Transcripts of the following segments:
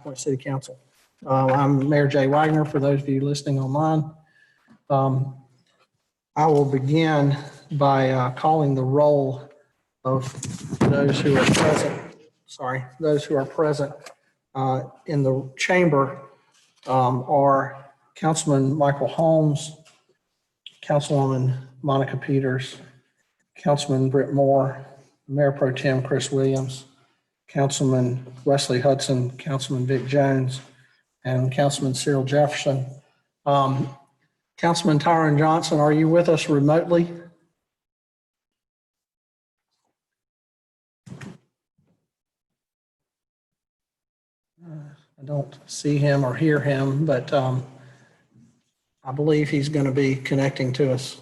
Point City Council. I'm Mayor Jay Wagner, for those of you listening online. I will begin by calling the roll of those who are present. Those who are present in the chamber are Councilman Michael Holmes, Councilwoman Monica Peters, Councilman Britt Moore, Mayor Pro Tem Chris Williams, Councilman Wesley Hudson, Councilman Vic Jones, and Councilman Cyril Jefferson. Councilman Tyron Johnson, are you with us remotely? I don't see him or hear him, but I believe he's going to be connecting to us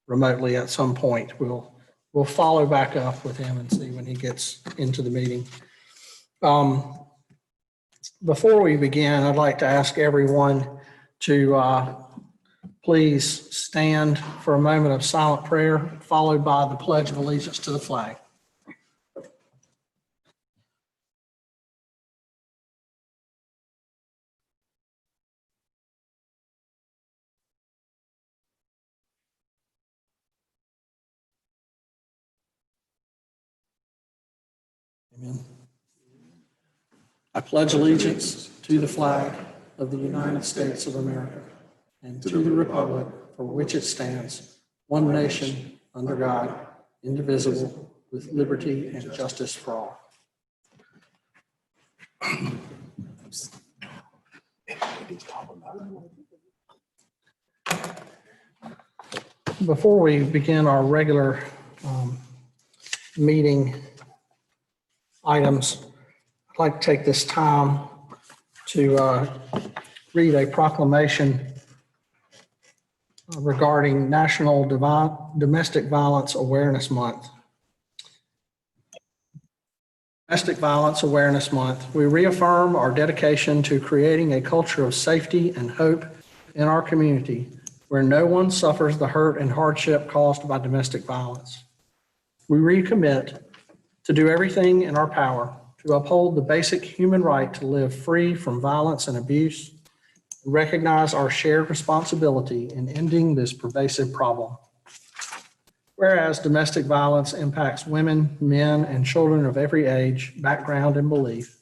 remotely at some point. We'll follow back up with him and see when he gets into the meeting. Before we begin, I'd like to ask everyone to please stand for a moment of silent prayer, followed by the Pledge of Allegiance to the flag. Amen. I pledge allegiance to the flag of the United States of America and to the republic for which it stands, one nation, under God, indivisible, with liberty and justice for all. Before we begin our regular meeting items, I'd like to take this time to read a proclamation regarding National Domestic Violence Awareness Month. Domestic Violence Awareness Month, we reaffirm our dedication to creating a culture of safety and hope in our community where no one suffers the hurt and hardship caused by domestic violence. We recommit to do everything in our power to uphold the basic human right to live free from violence and abuse, and recognize our shared responsibility in ending this pervasive problem. Whereas domestic violence impacts women, men, and children of every age, background, and belief,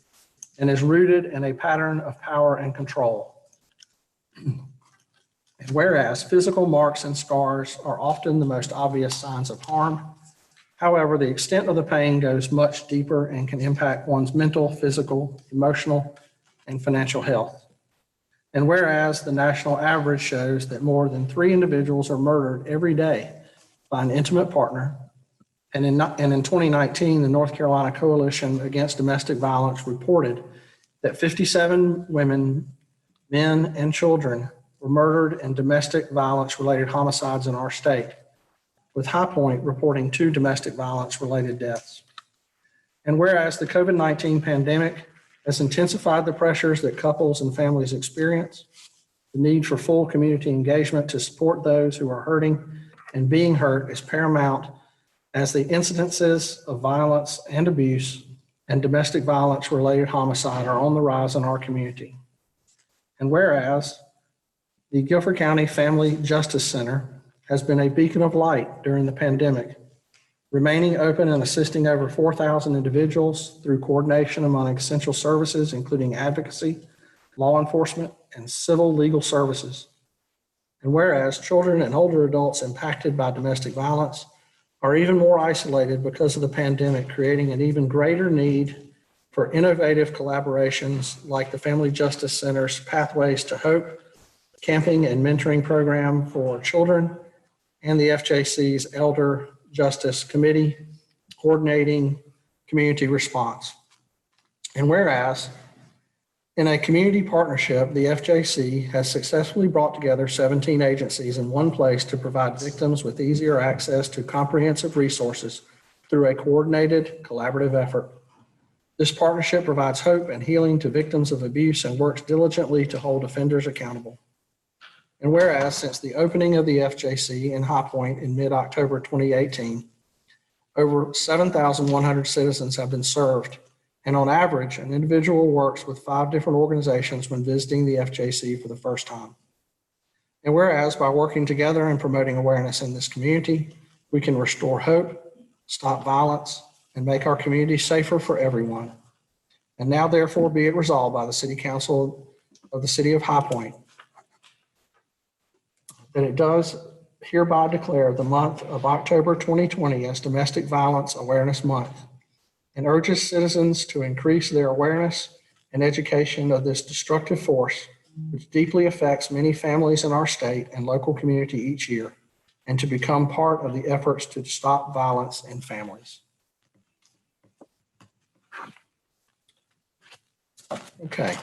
and is rooted in a pattern of power and control. And whereas physical marks and scars are often the most obvious signs of harm, however, the extent of the pain goes much deeper and can impact one's mental, physical, emotional, and financial health. And whereas the national average shows that more than 3 individuals are murdered every day by an intimate partner, and in 2019, the North Carolina Coalition Against Domestic Violence reported that 57 women, men, and children were murdered in domestic violence-related homicides in our state, with High Point reporting 2 domestic violence-related deaths. And whereas the COVID-19 pandemic has intensified the pressures that couples and families experience, the need for full community engagement to support those who are hurting and being hurt is paramount, as the incidences of violence and abuse and domestic violence-related homicide are on the rise in our community. And whereas the Guilford County Family Justice Center has been a beacon of light during the pandemic, remaining open and assisting over 4,000 individuals through coordination among essential services, including advocacy, law enforcement, and civil legal services. And whereas children and older adults impacted by domestic violence are even more isolated because of the pandemic, creating an even greater need for innovative collaborations like the Family Justice Center's Pathways to Hope camping and mentoring program for children, and the FJC's Elder Justice Committee coordinating community response. And whereas in a community partnership, the FJC has successfully brought together 17 agencies in one place to provide victims with easier access to comprehensive resources through a coordinated, collaborative effort. This partnership provides hope and healing to victims of abuse and works diligently to hold offenders accountable. And whereas since the opening of the FJC in High Point in mid-October 2018, over 7,100 citizens have been served And on average, an individual works with 5 different organizations when visiting the FJC for the first time. And whereas by working together and promoting awareness in this community, we can restore hope, stop violence, and make our community safer for everyone. And now therefore be it resolved by the City Council of the City of High Point that it does hereby declare the month of October 2020 as Domestic Violence Awareness Month, and urges citizens to increase their awareness and education of this destructive force, which deeply affects many families in our state and local community each year, and to become part of the efforts to stop violence in families. Okay,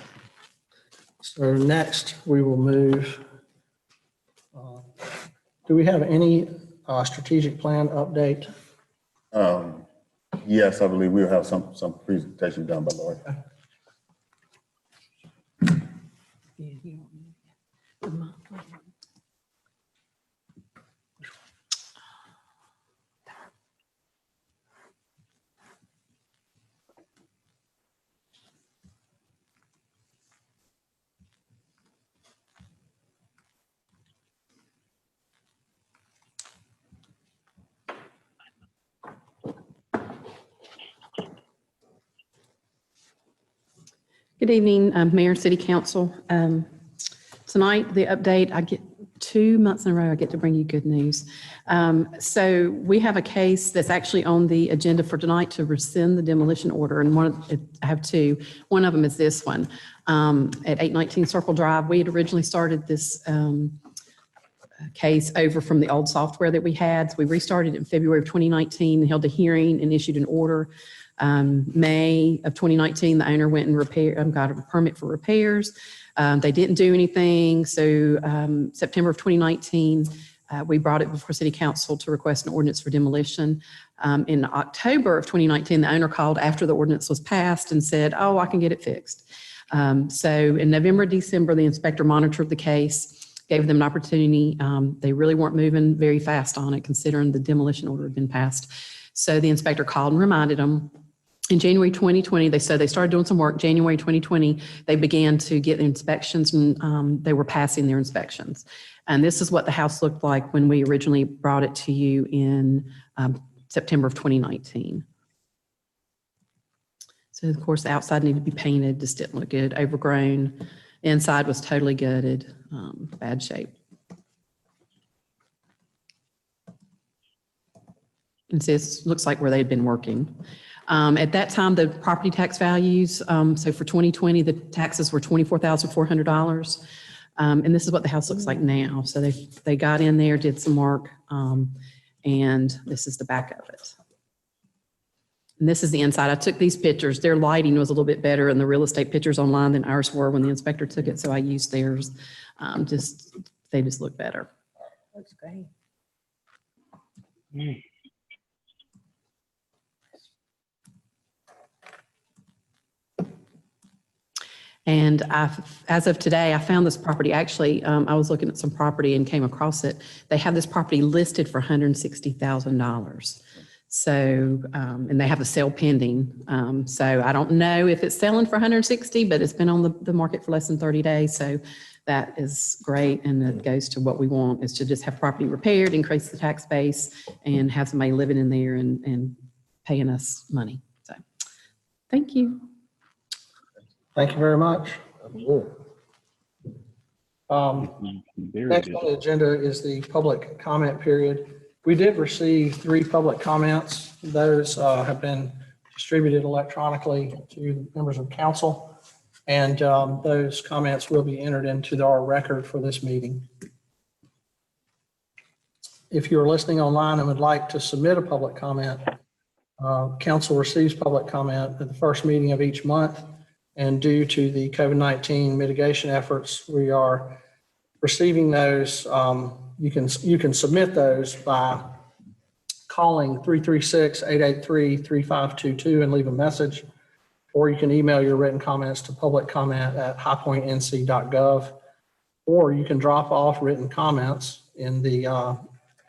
so next we will move. Do we have any strategic plan update? Yes, I believe we'll have some presentation done by Lori. Good evening, Mayor and City Council. Tonight, the update, I get 2 months in a row, I get to bring you good news. So we have a case that's actually on the agenda for tonight to rescind the demolition order. And I have 2. One of them is this one at 819 Circle Drive. We had originally started this case over from the old software that we had. So we restarted it in February of 2019, held a hearing and issued an order. May of 2019, the owner went and got a permit for repairs. They didn't do anything. So September of 2019, we brought it before City Council to request an ordinance for demolition. In October of 2019, the owner called after the ordinance was passed and said, oh, I can get it fixed. So in November, December, the inspector monitored the case, gave them an opportunity. They really weren't moving very fast on it, considering the demolition order had been passed. So the inspector called and reminded them. In January 2020, they said they started doing some work. January 2020, they began to get inspections, and they were passing their inspections. And this is what the house looked like when we originally brought it to you in September of 2019. So of course, the outside needed to be painted, just didn't look good, overgrown. Inside was totally gutted, bad shape. And so this looks like where they'd been working. At that time, the property tax values, so for 2020, the taxes were $24,400. And this is what the house looks like now. So they got in there, did some work, and this is the back of it. And this is the inside. I took these pictures. Their lighting was a little bit better in the real estate pictures online than ours were when the inspector took it, so I used theirs. They just look better. Looks great. And as of today, I found this property. Actually, I was looking at some property and came across it. They have this property listed for $160,000. So, and they have a sale pending. So I don't know if it's selling for 160, but it's been on the market for less than 30 days. So that is great. And it goes to what we want, is to just have property repaired, increase the tax base, and have somebody living in there and paying us money. So thank you. Thank you very much. Next on the agenda is the public comment period. We did receive 3 public comments. Those have been distributed electronically to members of council, and those comments will be entered into our record for this meeting. If you're listening online and would like to submit a public comment, council receives public comment at the first meeting of each month. And due to the COVID-19 mitigation efforts, we are receiving those. You can submit those by calling 336-883-3522 and leave a message, or you can email your written comments to publiccomment@highpointnc.gov, or you can drop off written comments in the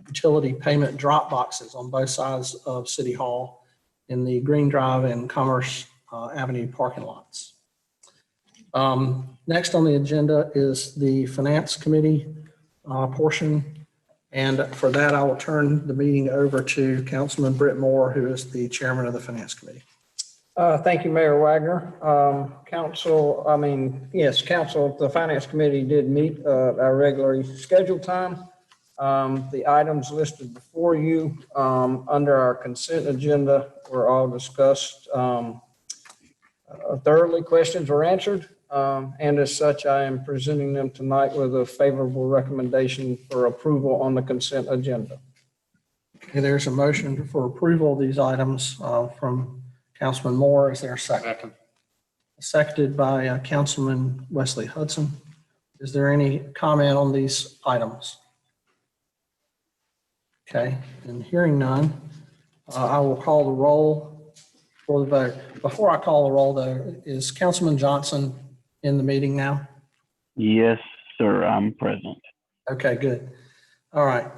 utility payment drop boxes on both sides of City Hall in the Green Drive and Commerce Avenue parking lots. Next on the agenda is the Finance Committee portion. And for that, I will turn the meeting over to Councilman Britt Moore, who is the chairman of the Finance Committee. Thank you, Mayor Wagner. Council, the Finance Committee did meet our regularly scheduled time. The items listed before you under our consent agenda were all discussed thoroughly. Questions were answered. And as such, I am presenting them tonight with a favorable recommendation for approval on the consent agenda. Okay, there's a motion for approval of these items from Councilman Moore. Is there a second? Seconded by Councilman Wesley Hudson. Is there any comment on these items? Okay, and hearing none, I will call the roll for the vote. Before I call the roll, though, is Councilman Johnson in the meeting now? Yes, sir, I'm present. Okay, good. All right.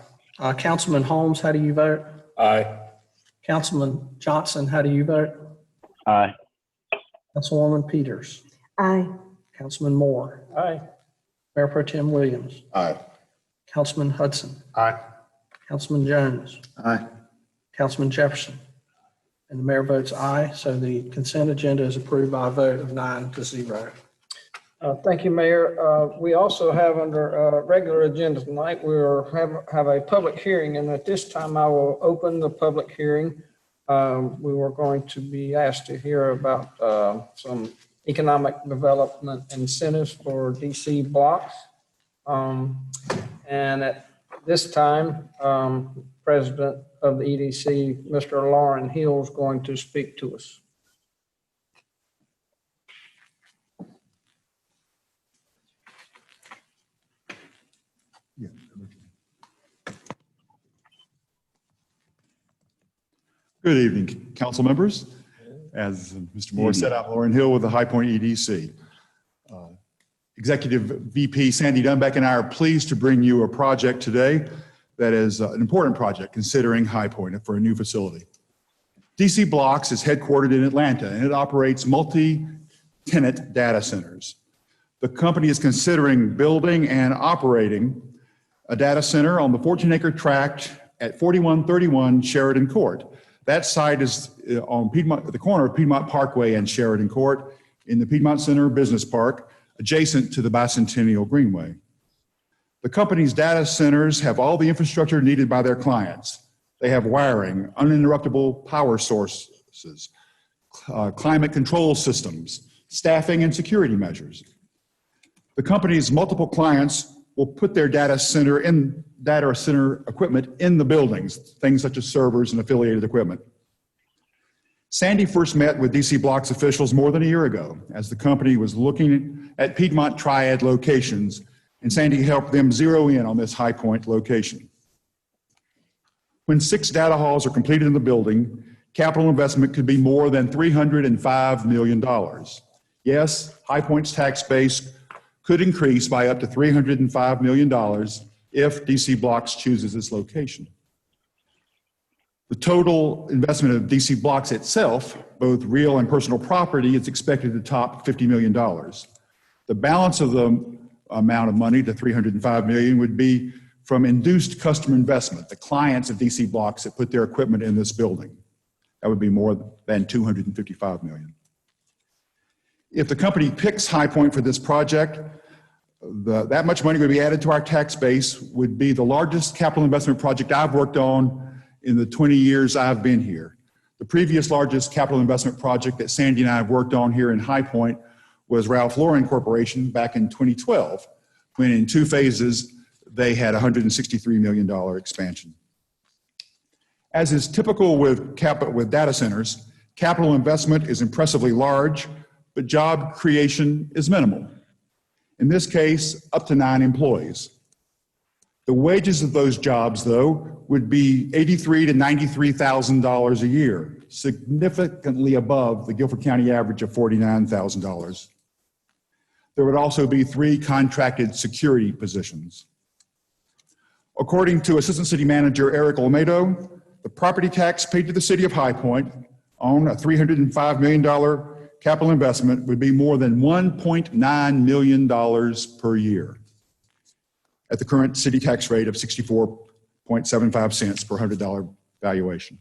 Councilman Holmes, how do you vote? Aye. Councilman Johnson, how do you vote? Aye. Councilwoman Peters? Aye. Councilman Moore? Aye. Mayor Pro Tem Williams? Aye. Councilman Hudson? Aye. Councilman Jones? Aye. Councilman Jefferson? And the mayor votes aye, so the consent agenda is approved by a vote of 9-0. Thank you, Mayor. We also have under regular agenda tonight, we'll have a public hearing, and at this time I will open the public hearing. We were going to be asked to hear about some economic development incentives for DC blocks. And at this time, President of the EDC, Mr. Lauren Hill, is going to speak to us. Good evening, council members. As Mr. Moore said, I'm Lauren Hill with the High Point EDC. Executive VP Sandy Dunbeck and I are pleased to bring you a project today that is an important project considering High Point for a new facility. DC Blocks is headquartered in Atlanta and it operates multi-tenant data centers. The company is considering building and operating a data center on the 14-acre tract at 4131 Sheridan Court. That site is on Piedmont, the corner of Piedmont Parkway and Sheridan Court in the Piedmont Center Business Park, adjacent to the Bicentennial Greenway. The company's data centers have all the infrastructure needed by their clients. They have wiring, uninterruptible power sources, climate control systems, staffing and security measures. The company's multiple clients will put their data center equipment in the buildings, things such as servers and affiliated equipment. Sandy first met with DC Blocks officials more than a year ago as the company was looking at Piedmont Triad locations, and Sandy helped them zero in on this High Point location. When 6 data halls are completed in the building, capital investment could be more than $305 million. Yes, High Point's tax base could increase by up to $305 million if DC Blocks chooses this location. The total investment of DC Blocks itself, both real and personal property, is expected to top $50 million. The balance of the amount of money, the $305 million, would be from induced customer investment, the clients of DC Blocks that put their equipment in this building. That would be more than $255 million. If the company picks High Point for this project, that much money would be added to our tax base, would be the largest capital investment project I've worked on in the 20 years I've been here. The previous largest capital investment project that Sandy and I have worked on here in High Point was Ralph Lauren Corporation back in 2012, when in 2 phases, they had a $163 million expansion. As is typical with data centers, capital investment is impressively large, but job creation is minimal. In this case, up to 9 employees. The wages of those jobs, though, would be $83,000 to $93,000 a year, significantly above the Guilford County average of $49,000. There would also be 3 contracted security positions. According to Assistant City Manager Eric Olmedo, the property tax paid to the city of High Point on a $305 million capital investment would be more than $1.9 million per year at the current city tax rate of 64.75 cents per $100 valuation.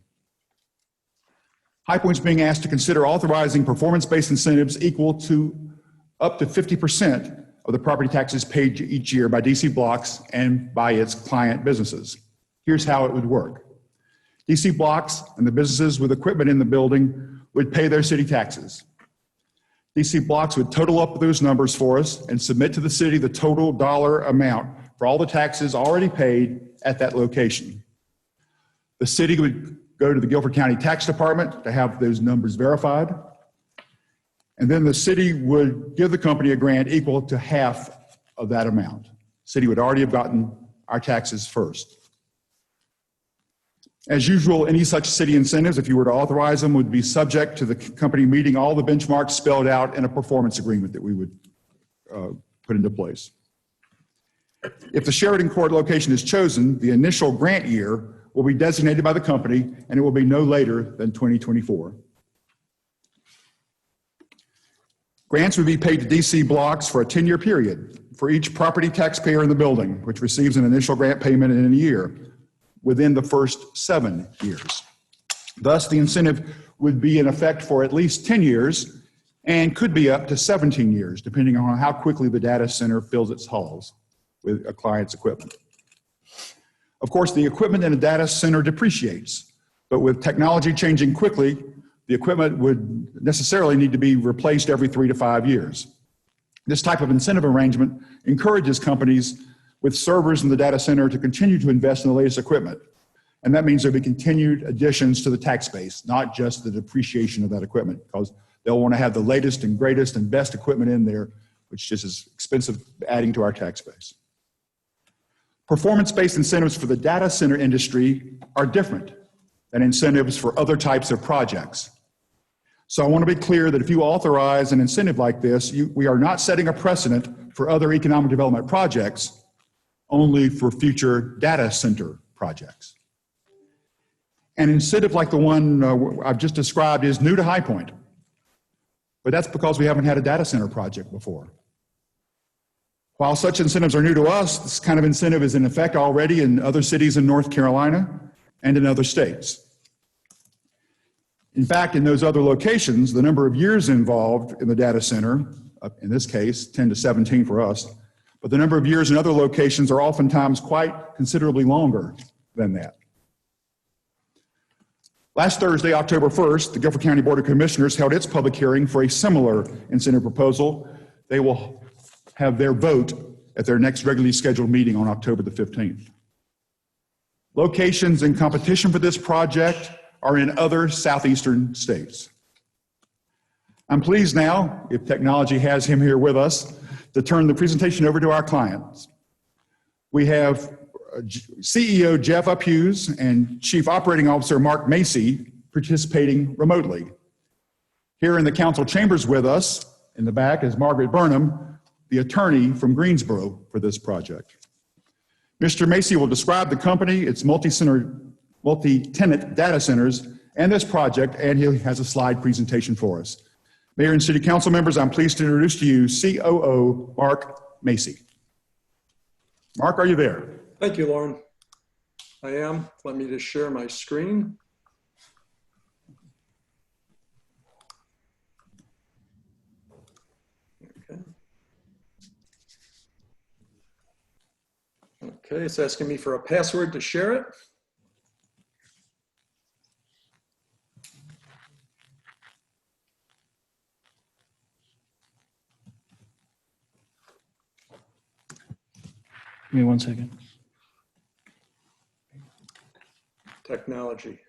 High Point's being asked to consider authorizing performance-based incentives equal to up to 50% of the property taxes paid each year by DC Blocks and by its client businesses. Here's how it would work. DC Blocks and the businesses with equipment in the building would pay their city taxes. DC Blocks would total up those numbers for us and submit to the city the total dollar amount for all the taxes already paid at that location. The city would go to the Guilford County Tax Department to have those numbers verified. And then the city would give the company a grant equal to half of that amount. The city would already have gotten our taxes first. As usual, any such city incentives, if you were to authorize them, would be subject to the company meeting all the benchmarks spelled out in a performance agreement that we would put into place. If the Sheridan Court location is chosen, the initial grant year will be designated by the company, and it will be no later than 2024. Grants would be paid to DC Blocks for a 10-year period for each property taxpayer in the building, which receives an initial grant payment in a year within the first 7 years. Thus, the incentive would be in effect for at least 10 years and could be up to 17 years, depending on how quickly the data center fills its halls with a client's equipment. Of course, the equipment in a data center depreciates, but with technology changing quickly, the equipment would necessarily need to be replaced every 3 to 5 years. This type of incentive arrangement encourages companies with servers in the data center to continue to invest in the latest equipment. And that means there'll be continued additions to the tax base, not just the depreciation of that equipment, because they'll want to have the latest and greatest and best equipment in there, which just is expensive adding to our tax base. Performance-based incentives for the data center industry are different than incentives for other types of projects. So I want to be clear that if you authorize an incentive like this, we are not setting a precedent for other economic development projects, only for future data center projects. An incentive like the one I've just described is new to High Point, but that's because we haven't had a data center project before. While such incentives are new to us, this kind of incentive is in effect already in other cities in North Carolina and in other states. In fact, in those other locations, the number of years involved in the data center, in this case, 10 to 17 for us, but the number of years in other locations are oftentimes quite considerably longer than that. Last Thursday, October 1st, the Guilford County Board of Commissioners held its public hearing for a similar incentive proposal. They will have their vote at their next regularly scheduled meeting on October the 15th. Locations in competition for this project are in other southeastern states. I'm pleased now, if technology has him here with us, to turn the presentation over to our clients. We have CEO Jeff Uphughes and Chief Operating Officer Mark Macy participating remotely. Here in the council chambers with us in the back is Margaret Burnham, the attorney from Greensboro for this project. Mr. Macy will describe the company, its multi-tenant data centers, and this project, and he has a slide presentation for us. Mayor and City Council members, I'm pleased to introduce to you COO Mark Macy. Mark, are you there? Thank you, Lauren. I am. Let me just share my screen. Okay. Okay, it's asking me for a password to share it. Give me 1 second. Technology.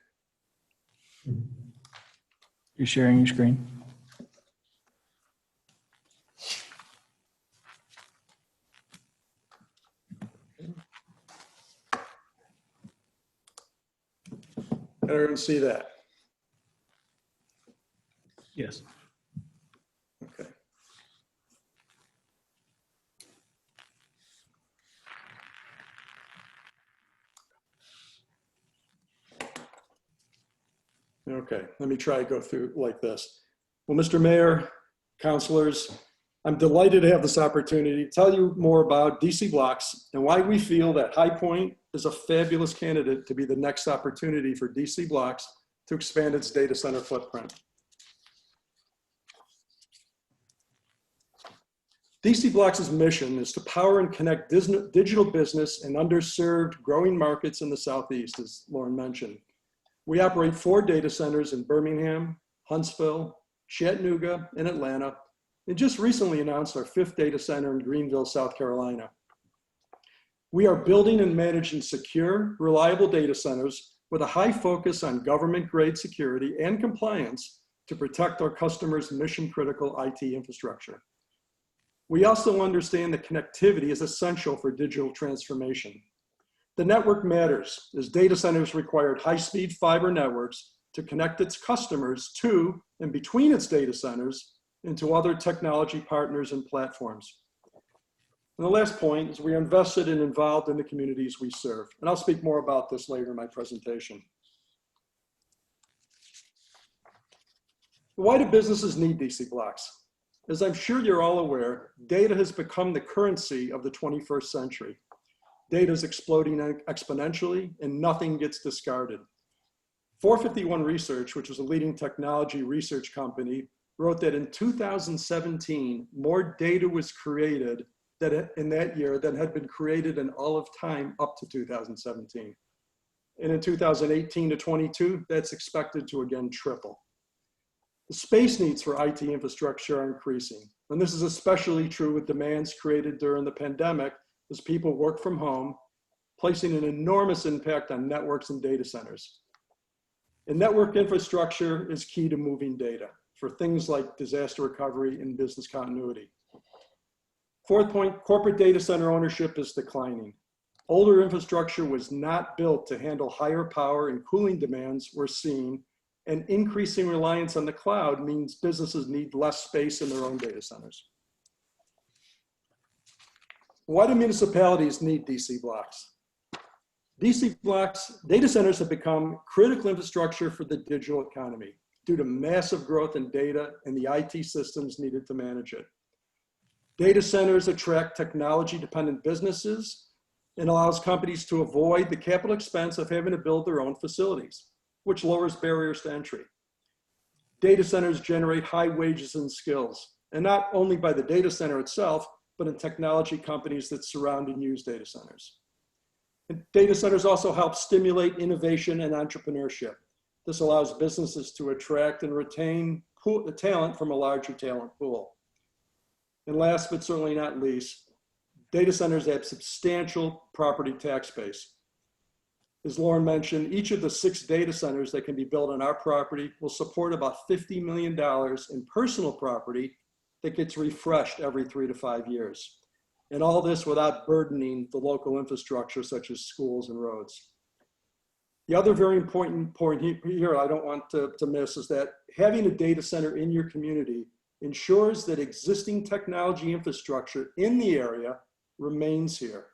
You're sharing your screen. Can everyone see that? Yes. Okay. Okay, let me try to go through like this. Well, Mr. Mayor, councilors, I'm delighted to have this opportunity to tell you more about DC Blocks and why we feel that High Point is a fabulous candidate to be the next opportunity for DC Blocks to expand its data center footprint. DC Blocks' mission is to power and connect digital business in underserved growing markets in the Southeast, as Lauren mentioned. We operate 4 data centers in Birmingham, Huntsville, Chattanooga, and Atlanta, and just recently announced our 5th data center in Greenville, South Carolina. We are building and managing secure, reliable data centers with a high focus on government-grade security and compliance to protect our customers' mission-critical IT infrastructure. We also understand that connectivity is essential for digital transformation. The network matters as data centers required high-speed fiber networks to connect its customers to and between its data centers and to other technology partners and platforms. And the last point is we are invested and involved in the communities we serve. And I'll speak more about this later in my presentation. Why do businesses need DC Blocks? As I'm sure you're all aware, data has become the currency of the 21st century. Data is exploding exponentially and nothing gets discarded. 451 Research, which was a leading technology research company, wrote that in 2017, more data was created in that year than had been created in all of time up to 2017. And in 2018 to 22, that's expected to again triple. The space needs for IT infrastructure are increasing. And this is especially true with demands created during the pandemic as people work from home, placing an enormous impact on networks and data centers. And network infrastructure is key to moving data for things like disaster recovery and business continuity. 4th point, corporate data center ownership is declining. Older infrastructure was not built to handle higher power and cooling demands we're seeing, and increasing reliance on the cloud means businesses need less space in their own data centers. Why do municipalities need DC Blocks? DC Blocks, data centers have become critical infrastructure for the digital economy due to massive growth in data and the IT systems needed to manage it. Data centers attract technology-dependent businesses and allows companies to avoid the capital expense of having to build their own facilities, which lowers barriers to entry. Data centers generate high wages and skills, and not only by the data center itself, but in technology companies that surround and use data centers. And data centers also help stimulate innovation and entrepreneurship. This allows businesses to attract and retain the talent from a larger talent pool. And last but certainly not least, data centers have substantial property tax base. As Lauren mentioned, each of the 6 data centers that can be built on our property will support about $50 million in personal property that gets refreshed every 3 to 5 years. And all this without burdening the local infrastructure such as schools and roads. The other very important point here I don't want to miss is that having a data center in your community ensures that existing technology infrastructure in the area remains here.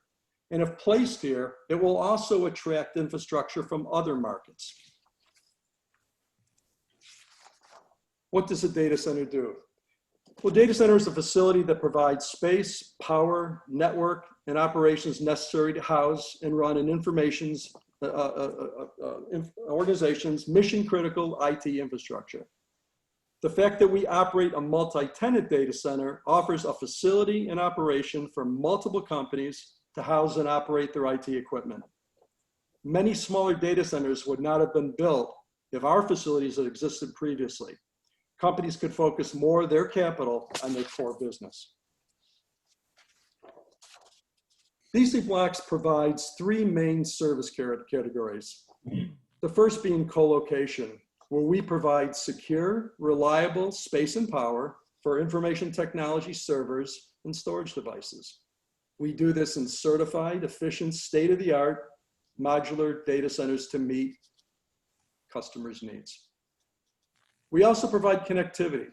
And if placed here, it will also attract infrastructure from other markets. What does a data center do? Well, data center is a facility that provides space, power, network, and operations necessary to house and run an organization's mission-critical IT infrastructure. The fact that we operate a multi-tenant data center offers a facility and operation for multiple companies to house and operate their IT equipment. Many smaller data centers would not have been built if our facilities had existed previously. Companies could focus more of their capital on their core business. DC Blocks provides 3 main service categories. The first being co-location, where we provide secure, reliable space and power for information technology servers and storage devices. We do this in certified, efficient, state-of-the-art modular data centers to meet customers' needs. We also provide connectivity.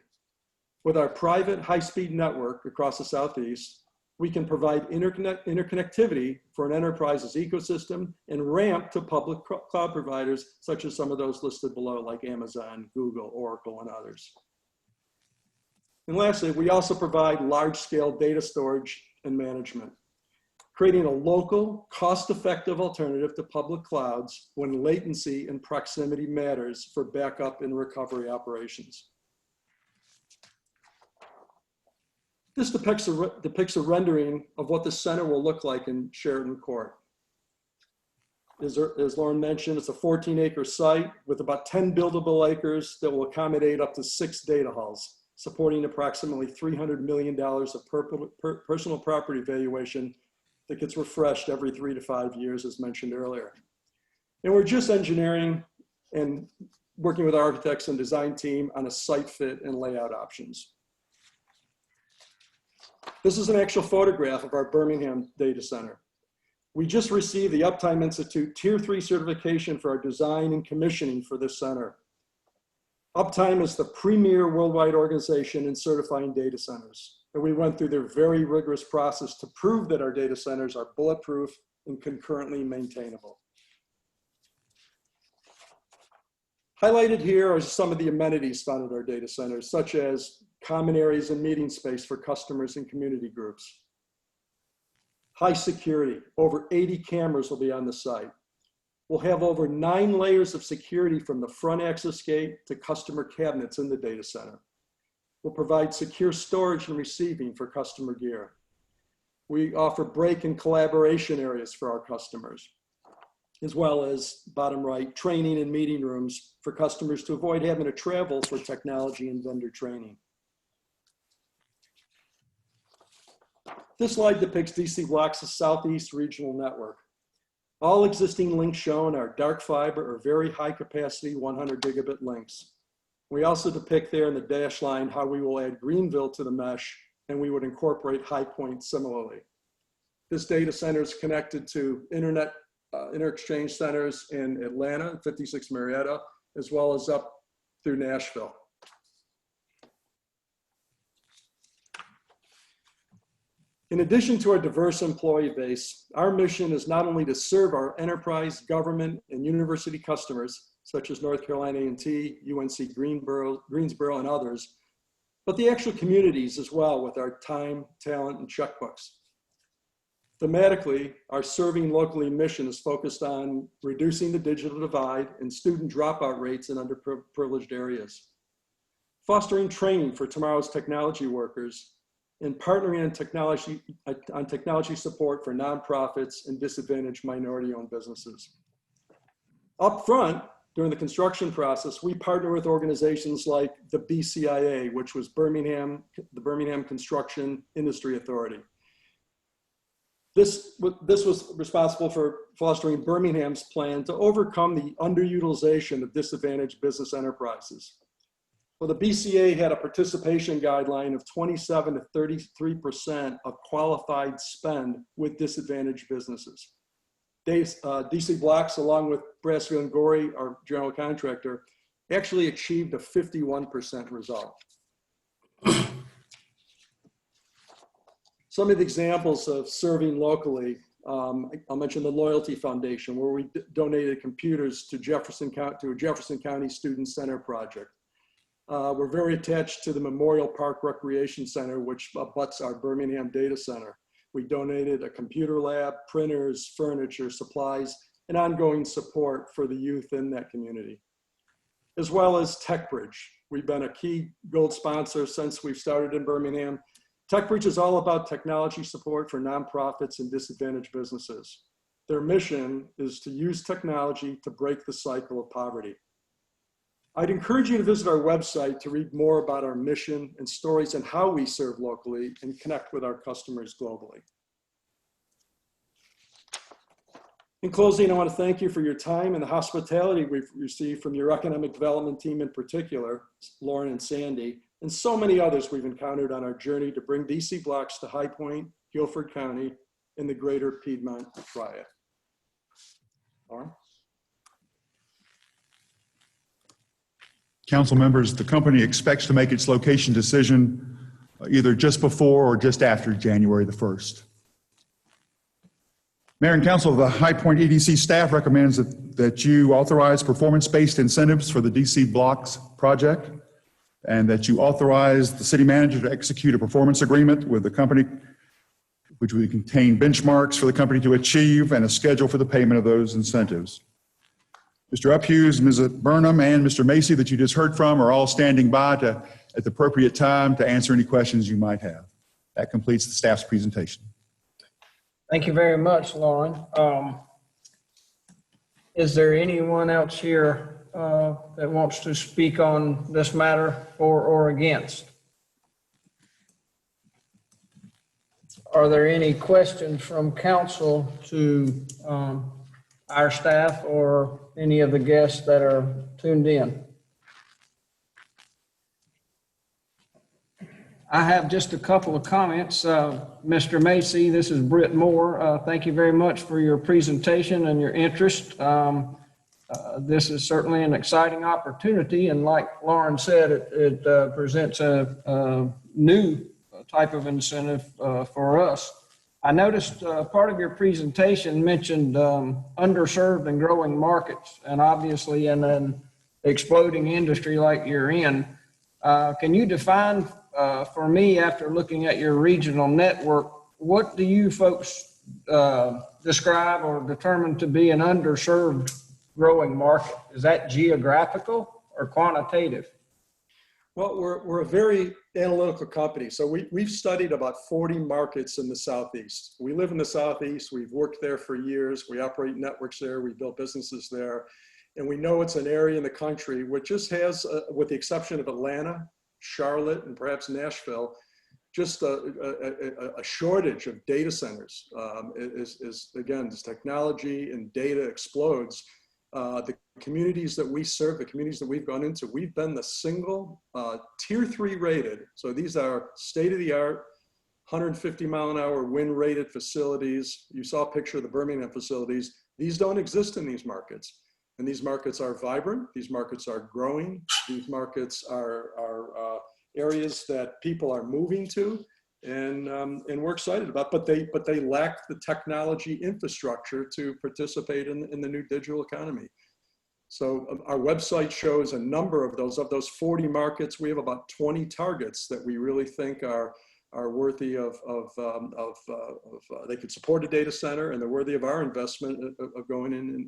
With our private high-speed network across the Southeast, we can provide interconnectivity for an enterprise's ecosystem and ramp to public cloud providers, such as some of those listed below, like Amazon, Google, Oracle, and others. And lastly, we also provide large-scale data storage and management, creating a local, cost-effective alternative to public clouds when latency and proximity matters for backup and recovery operations. This depicts a rendering of what the center will look like in Sheridan Court. As Lauren mentioned, it's a 14-acre site with about 10 buildable acres that will accommodate up to 6 data halls, supporting approximately $300 million of personal property valuation that gets refreshed every 3 to 5 years, as mentioned earlier. And we're just engineering and working with architects and design team on a site fit and layout options. This is an actual photograph of our Birmingham data center. We just received the Uptime Institute Tier 3 certification for our design and commissioning for this center. Uptime is the premier worldwide organization in certifying data centers. And we went through their very rigorous process to prove that our data centers are bulletproof and concurrently maintainable. Highlighted here are some of the amenities found at our data centers, such as common areas and meeting space for customers and community groups. High security, over 80 cameras will be on the site. We'll have over 9 layers of security from the front access gate to customer cabinets in the data center. We'll provide secure storage and receiving for customer gear. We offer break and collaboration areas for our customers, as well as, bottom right, training and meeting rooms for customers to avoid having to travel for technology and vendor training. This slide depicts DC Blocks' Southeast Regional Network. All existing links shown are dark fiber or very high capacity 100 gigabit links. We also depict there in the dash line how we will add Greenville to the mesh, and we would incorporate High Point similarly. This data center is connected to internet interexchange centers in Atlanta, 56 Marietta, as well as up through Nashville. In addition to our diverse employee base, our mission is not only to serve our enterprise, government, and university customers, such as North Carolina A&T, UNC Greensboro, and others, but the actual communities as well with our time, talent, and checkbooks. Thematically, our Serving Locally mission is focused on reducing the digital divide and student dropout rates in underprivileged areas, fostering training for tomorrow's technology workers, and partnering on technology support for nonprofits and disadvantaged minority-owned businesses. Up front, during the construction process, we partner with organizations like the BCIA, which was the Birmingham Construction Industry Authority. This was responsible for fostering Birmingham's plan to overcome the underutilization of disadvantaged business enterprises. Well, the BCA had a participation guideline of 27 to 33% of qualified spend with disadvantaged businesses. DC Blocks, along with Brassfield and Gorey, our general contractor, actually achieved a 51% result. Some of the examples of serving locally, I'll mention the Loyalty Foundation, where we donated computers to a Jefferson County Student Center project. We're very attached to the Memorial Park Recreation Center, which abuts our Birmingham data center. We donated a computer lab, printers, furniture, supplies, and ongoing support for the youth in that community, as well as TechBridge. We've been a key gold sponsor since we've started in Birmingham. TechBridge is all about technology support for nonprofits and disadvantaged businesses. Their mission is to use technology to break the cycle of poverty. I'd encourage you to visit our website to read more about our mission and stories and how we serve locally and connect with our customers globally. In closing, I want to thank you for your time and the hospitality we've received from your economic development team in particular, Lauren and Sandy, and so many others we've encountered on our journey to bring DC Blocks to High Point, Guilford County, and the greater Piedmont Triad. Lauren? Council members, the company expects to make its location decision either just before or just after January the 1st. Mayor and Council, the High Point EDC staff recommends that you authorize performance-based incentives for the DC Blocks project. and that you authorize the city manager to execute a performance agreement with the company, which would contain benchmarks for the company to achieve and a schedule for the payment of those incentives. Mr. Uphughes, Ms. Burnham, and Mr. Macy that you just heard from are all standing by at the appropriate time to answer any questions you might have. That completes the staff's presentation. Thank you very much, Lauren. Is there anyone else here that wants to speak on this matter for or against? Are there any questions from council to our staff or any of the guests that are tuned in? I have just a couple of comments. Mr. Macy, this is Britt Moore. Thank you very much for your presentation and your interest. This is certainly an exciting opportunity, and like Lauren said, it presents a new type of incentive for us. I noticed part of your presentation mentioned underserved and growing markets, and obviously in an exploding industry like you're in. Can you define for me, after looking at your regional network, what do you folks describe or determine to be an underserved growing market? Is that geographical or quantitative? Well, we're a very analytical company. So we've studied about 40 markets in the Southeast. We live in the Southeast. We've worked there for years. We operate networks there. We built businesses there. And we know it's an area in the country which just has, with the exception of Atlanta, Charlotte, and perhaps Nashville, just a shortage of data centers. Again, as technology and data explodes, the communities that we serve, the communities that we've gone into, we've been the single tier 3 rated. So these are state-of-the-art, 150-mile-an-hour wind rated facilities. You saw a picture of the Birmingham facilities. These don't exist in these markets. And these markets are vibrant. These markets are growing. These markets are areas that people are moving to, and we're excited about. But they lack the technology infrastructure to participate in the new digital economy. So our website shows a number of those. Of those 40 markets, we have about 20 targets that we really think are worthy of they could support a data center, and they're worthy of our investment of going in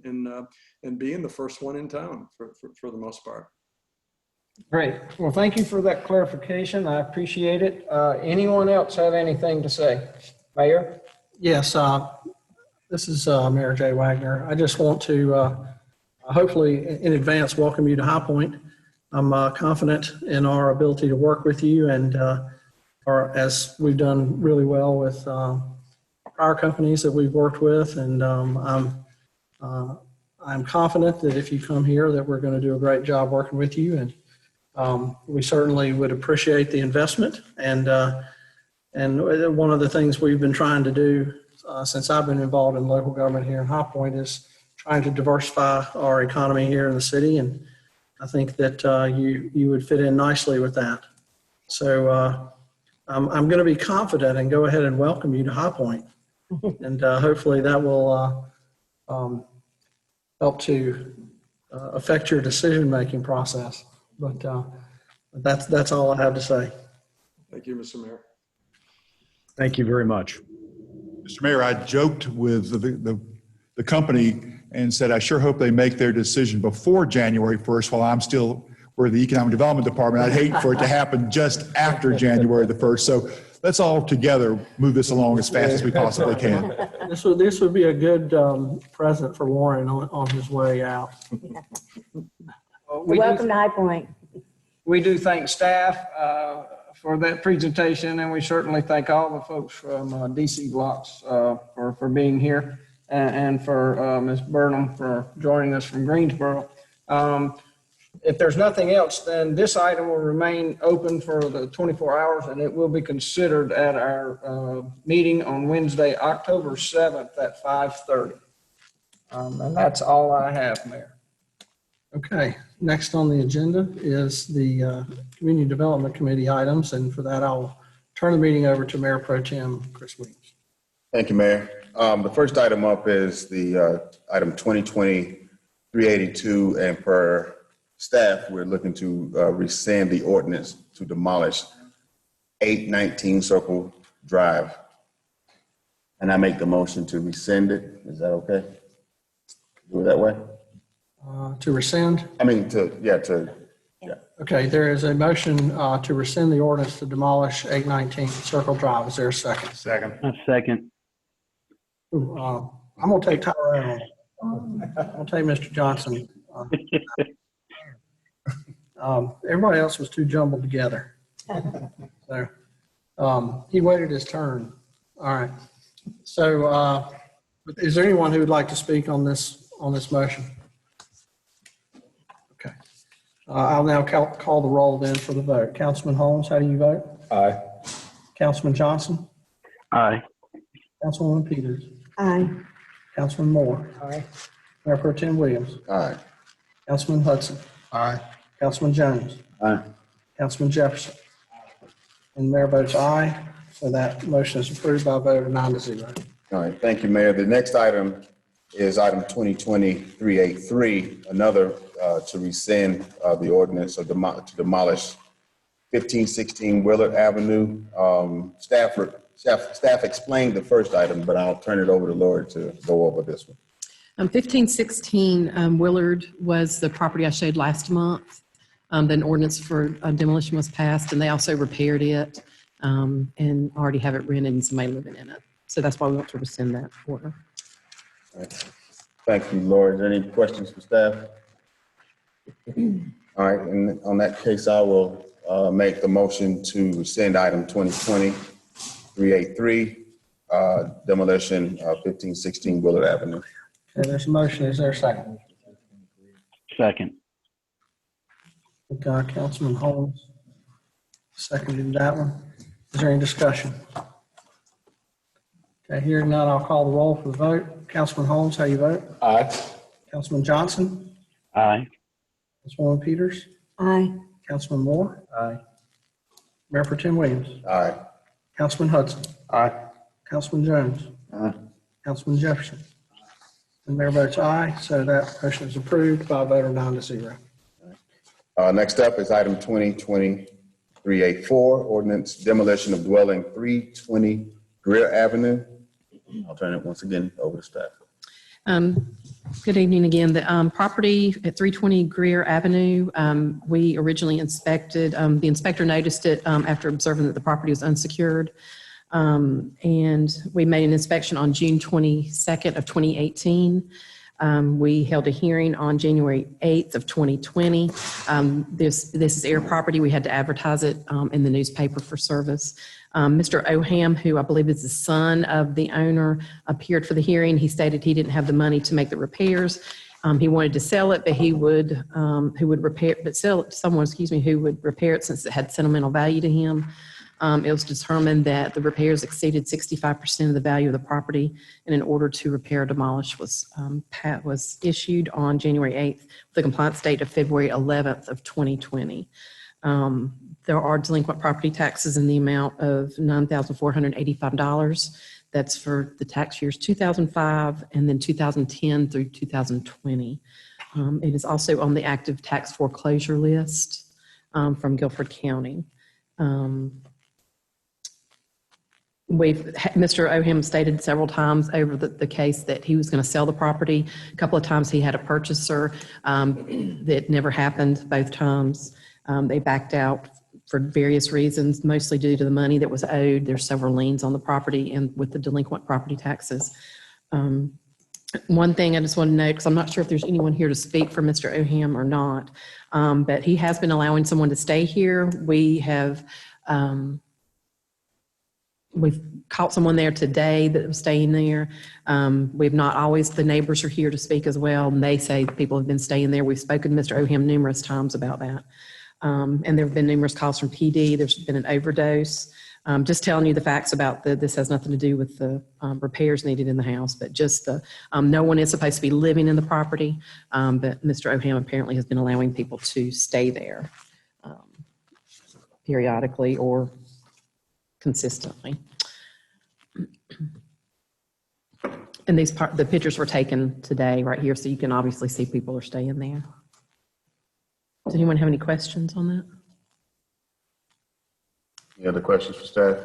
and being the first one in town for the most part. Great. Well, thank you for that clarification. I appreciate it. Anyone else have anything to say? Mayor? Yes, this is Mayor Jay Wagner. I just want to hopefully in advance welcome you to High Point. I'm confident in our ability to work with you, and as we've done really well with prior companies that we've worked with, and I'm confident that if you come here that we're going to do a great job working with you, and we certainly would appreciate the investment. And one of the things we've been trying to do since I've been involved in local government here in High Point is trying to diversify our economy here in the city, and I think that you would fit in nicely with that. So I'm going to be confident and go ahead and welcome you to High Point, and hopefully that will help to affect your decision-making process. But that's all I have to say. Thank you, Mr. Mayor. Thank you very much. Mr. Mayor, I joked with the company and said, I sure hope they make their decision before January 1st while I'm still with the Economic Development Department. I'd hate for it to happen just after January the 1st. So let's all together move this along as fast as we possibly can. This would be a good present for Warren on his way out. Welcome to High Point. We do thank staff for that presentation, and we certainly thank all the folks from DC Blocks for being here, and for Ms. Burnham for joining us from Greensboro. If there's nothing else, then this item will remain open for the 24 hours, and it will be considered at our meeting on Wednesday, October 7th at 5:30. And that's all I have, Mayor. Okay, next on the agenda is the Community Development Committee items, and for that I'll turn the meeting over to Mayor Pro Tem Chris Williams. Thank you, Mayor. The first item up is the item 2020-382, and for staff, we're looking to rescind the ordinance to demolish 819 Circle Drive. And I make the motion to rescind it. Is that okay? Do it that way? To rescind? I mean, yeah. Okay, there is a motion to rescind the ordinance to demolish 819 Circle Drive. Is there a second? A second. Ooh, I'm going to take Tyler out. I'll take Mr. Johnson. Everybody else was too jumbled together. So he waited his turn. All right. So is there anyone who would like to speak on this motion? Okay. I'll now call the roll then for the vote. Councilman Holmes, how do you vote? Aye. Councilman Johnson? Aye. Councilwoman Peters? Aye. Councilman Moore? Aye. Mayor Pro Tem Williams? Aye. Councilman Hudson? Aye. Councilman Jones? Aye. Councilman Jefferson? And the mayor votes aye, so that motion is approved by a vote of 9-0. All right, thank you, Mayor. The next item is item 2020-383, another to rescind the ordinance of to demolish 1516 Willard Avenue. Staff explained the first item, but I'll turn it over to Lori to go over this one. 1516 Willard was the property I showed last month. Then ordinance for demolition was passed, and they also repaired it and already have it rented and somebody living in it. So that's why we want to rescind that order. All right. Thank you, Lori. Is there any questions for staff? All right, and on that case, I will make the motion to rescind item 2020-383, demolition of 1516 Willard Avenue. Okay, there's a motion. Is there a second? Second. Councilman Holmes seconded that one. Is there any discussion? Okay, hearing none, I'll call the roll for the vote. Councilman Holmes, how you vote? Aye. Councilman Johnson? Aye. Councilwoman Peters? Aye. Councilman Moore? Aye. Mayor Pro Tem Williams? Aye. Councilman Hudson? Aye. Councilman Jones? Aye. Councilman Jefferson? And mayor votes aye, so that motion is approved by a vote of 9-0. Next up is item 2020-384, ordinance demolition of dwelling 320 Greer Avenue. I'll turn it once again over to staff. Good evening again. The property at 320 Greer Avenue, we originally inspected, the inspector noticed it after observing that the property was unsecured. And we made an inspection on June 22nd of 2018. We held a hearing on January 8th of 2020. This is air property. We had to advertise it in the newspaper for service. Mr. Oham, who I believe is the son of the owner, appeared for the hearing. He stated he didn't have the money to make the repairs. He wanted to sell it, but who would repair it since it had sentimental value to him. It was determined that the repairs exceeded 65% of the value of the property, and an order to repair or demolish was issued on January 8th, with a compliance date of February 11th of 2020. There are delinquent property taxes in the amount of $9,485. That's for the tax years 2005 and then 2010 through 2020. It is also on the active tax foreclosure list from Guilford County. Mr. Oham stated several times over the case that he was going to sell the property. A couple of times he had a purchaser that never happened both times. They backed out for various reasons, mostly due to the money that was owed. There's several liens on the property and with the delinquent property taxes. One thing I just want to note, because I'm not sure if there's anyone here to speak for Mr. Oham or not, but he has been allowing someone to stay here. We've caught someone there today that was staying there. We've not always, the neighbors are here to speak as well, and they say people have been staying there. We've spoken to Mr. Oham numerous times about that. And there have been numerous calls from PD. There's been an overdose. Just telling you the facts about this has nothing to do with the repairs needed in the house, but just no one is supposed to be living in the property. But Mr. Oham apparently has been allowing people to stay there periodically or consistently. And the pictures were taken today right here, so you can obviously see people are staying there. Does anyone have any questions on that? Any other questions for staff?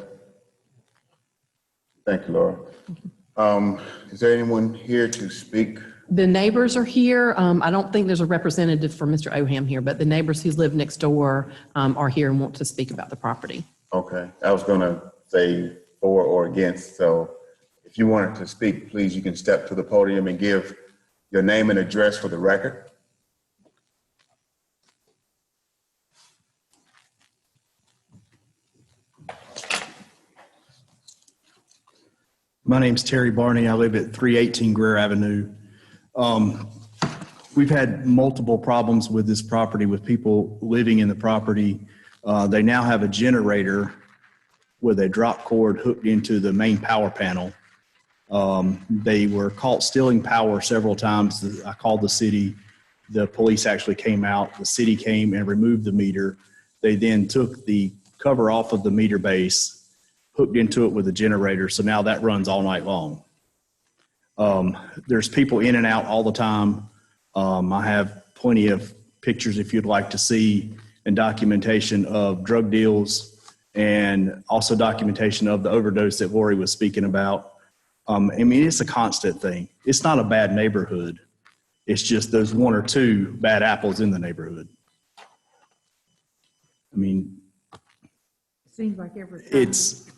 Thank you, Laura. Is there anyone here to speak? The neighbors are here. I don't think there's a representative for Mr. Oham here, but the neighbors who live next door are here and want to speak about the property. Okay, I was gonna say for or against, so if you wanted to speak, please, you can step to the podium and give your name and address for the record. My name's Terry Barney. I live at 318 Greer Avenue. We've had multiple problems with this property with people living in the property. They now have a generator with a drop cord hooked into the main power panel. They were caught stealing power several times. I called the city. The police actually came out. The city came and removed the meter. They then took the cover off of the meter base, hooked into it with a generator. So now that runs all night long. There's people in and out all the time. I have plenty of pictures if you'd like to see, and documentation of drug deals and also documentation of the overdose that Lori was speaking about. I mean, it's a constant thing. It's not a bad neighborhood. It's just those one or two bad apples in the neighborhood. I mean, Seems like every time. it's,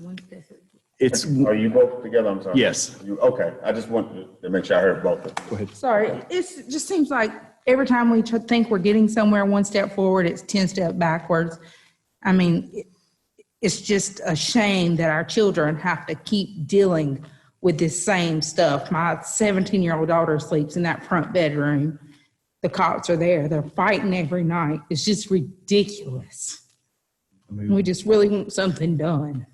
Are you both together? I'm sorry. yes. Okay, I just wanted to make sure I heard both of them. Go ahead. Sorry, it just seems like every time we think we're getting somewhere one step forward, it's 10 steps backwards. I mean, it's just a shame that our children have to keep dealing with this same stuff. My 17-year-old daughter sleeps in that front bedroom. The cops are there. They're fighting every night. It's just ridiculous. We just really want something done.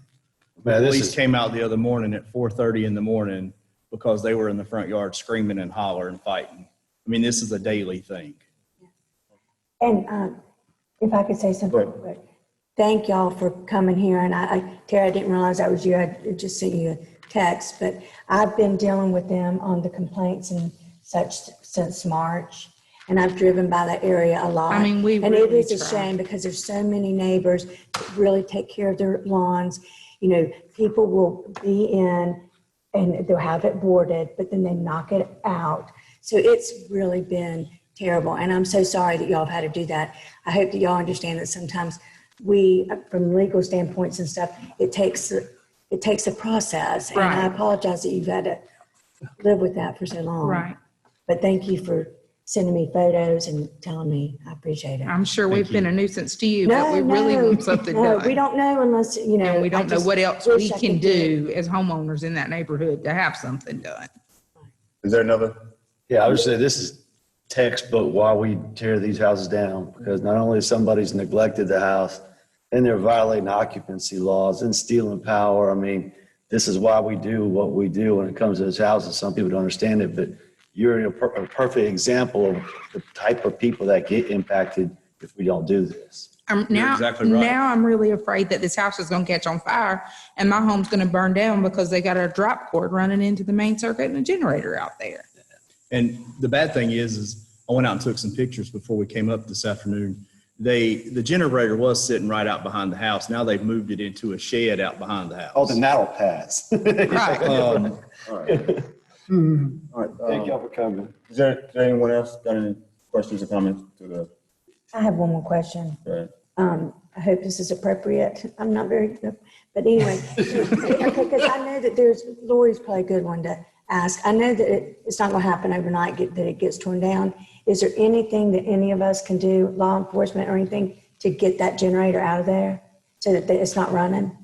The police came out the other morning at 4:30 in the morning because they were in the front yard screaming and hollering and fighting. I mean, this is a daily thing. And if I could say something quick, thank y'all for coming here. And Tara, I didn't realize that was you. I just sent you a text, but I've been dealing with them on the complaints and such since March. And I've driven by that area a lot. I mean, and it is a shame because there's so many neighbors that really take care of their lawns. You know, people will be in and they'll have it boarded, but then they knock it out. So it's really been terrible. And I'm so sorry that y'all have had to do that. I hope that y'all understand that sometimes we, from legal standpoints and stuff, it takes a process. Right. And I apologize that you've had to live with that for so long. Right. But thank you for sending me photos and telling me. I appreciate it. I'm sure we've been a nuisance to you, but we really want something done. We don't know unless, you know. And we don't know what else we can could do as homeowners in that neighborhood to have something done. Is there another? Yeah, I would say this is textbook why we tear these houses down, because not only somebody's neglected the house, and they're violating occupancy laws and stealing power. I mean, this is why we do what we do when it comes to those houses. Some people don't understand it, but you're a perfect example of the type of people that get impacted if we don't do this. Now, exactly right. now I'm really afraid that this house is going to catch on fire and my home's going to burn down because they got a drop cord running into the main circuit and a generator out there. And the bad thing is I went out and took some pictures before we came up this afternoon. The generator was sitting right out behind the house. Now they've moved it into a shed out behind the house. Oh, the now pass. Right. All right. All right. Thank y'all for coming. Is there anyone else got any questions or comments to the? I have one more question. Right. I hope this is appropriate. I'm not very good, but anyway, because I know that Lori's probably a good one to ask. I know that it's not going to happen overnight that it gets torn down. Is there anything that any of us can do, law enforcement or anything, to get that generator out of there so that it's not running?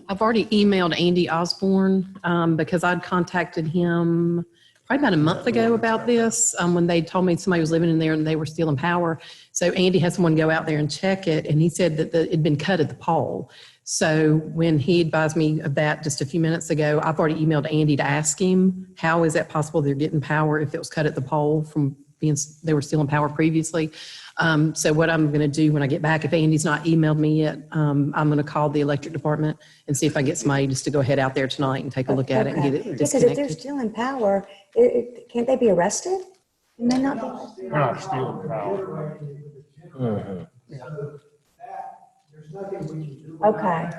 I've already emailed Andy Osborne because I'd contacted him probably about a month ago about this when they told me somebody was living in there and they were stealing power. So Andy had someone go out there and check it, and he said that it had been cut at the pole. So when he advised me of that just a few minutes ago, I've already emailed Andy to ask him, how is that possible they're getting power if it was cut at the pole from being, they were stealing power previously? So what I'm going to do when I get back, if Andy's not emailed me yet, I'm going to call the electric department and see if I get somebody just to go ahead out there tonight and take a look at it and get it disconnected. Because if they're stealing power, can't they be arrested? It may not be. We're not stealing power. Okay.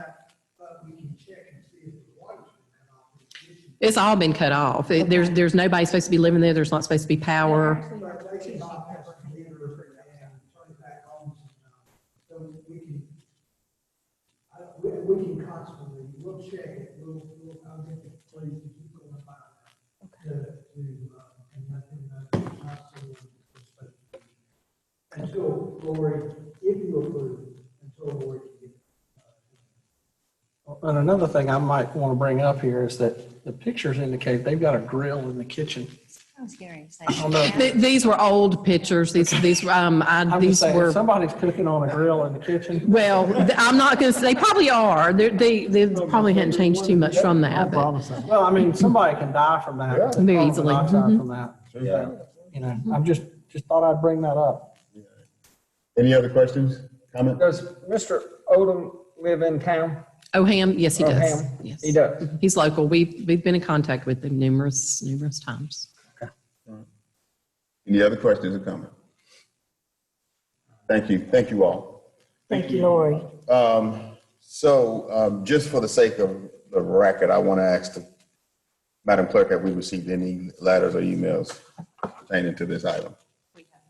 It's all been cut off. There's nobody supposed to be living there. There's not supposed to be power. We can constantly, we'll check it, I'll get the police to keep going by that. And let them know it's not still supposed to be. Until Lori, if you approve, until Lori can get. And another thing I might want to bring up here is that the pictures indicate they've got a grill in the kitchen. I was hearing. These were old pictures. These I'm just saying, were. if somebody's cooking on a grill in the kitchen. Well, I'm not going to say, they probably are. They probably hadn't changed too much from that, but Well, I mean, somebody can die from that. Very Probably easily. not die Mhm. from that. Yeah. You know, I'm just thought I'd bring that up. Any other questions, comments? Does Mr. Odom live in town? Oham, yes, he does. Oham, Yes. he does. He's local. We've been in contact with him numerous times. Any other questions or comments? Thank you all. Thank you, Lori. So just for the sake of the record, I want to ask the Madam Clerk, have we received any letters or emails pertaining to this item?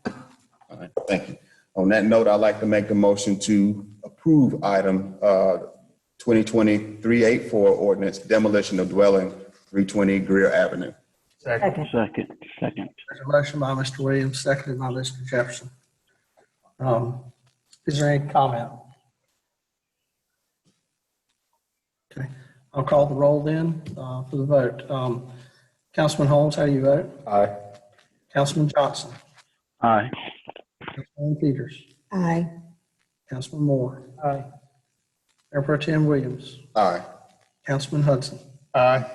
All right, thank you. On that note, I'd like to make a motion to approve item 2020-384 ordinance demolition of dwelling 320 Greer Avenue. Second. There's a motion by Mr. Williams, seconded by Mr. Jefferson. Is there any comment? Okay, I'll call the roll then for the vote. Councilman Holmes, how do you vote? Aye. Councilman Johnson? Aye. Councilman Peters? Aye. Councilman Moore? Aye. Mayor Pro Tem Williams? Aye. Councilman Hudson? Aye.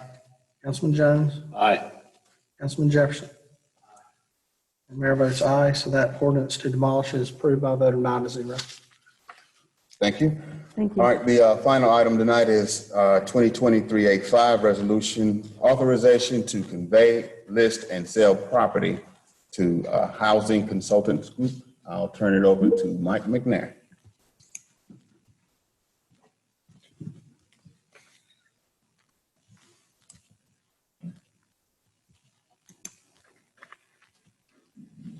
Councilman Jones? Aye. Councilman Jefferson? And Mayor votes aye, so that ordinance to demolish is approved by a vote of 9-0. Thank you. Thank you. All right, the final item tonight is 2020-385 resolution authorization to convey, list, and sell property to Housing Consultants Group. I'll turn it over to Mike McNair.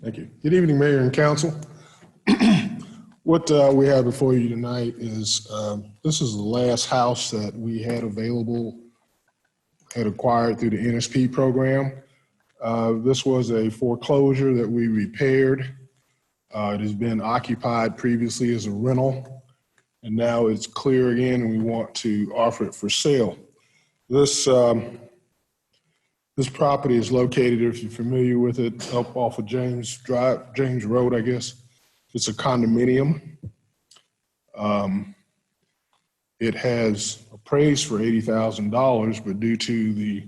Thank you. Good evening, Mayor and Council. What we have before you tonight is, this is the last house that we had available, had acquired through the NSP program. This was a foreclosure that we repaired. It has been occupied previously as a rental, and now it's clear again, and we want to offer it for sale. This property is located, if you're familiar with it, up off of James Road, I guess. It's a condominium. It has appraised for $80,000, but due to the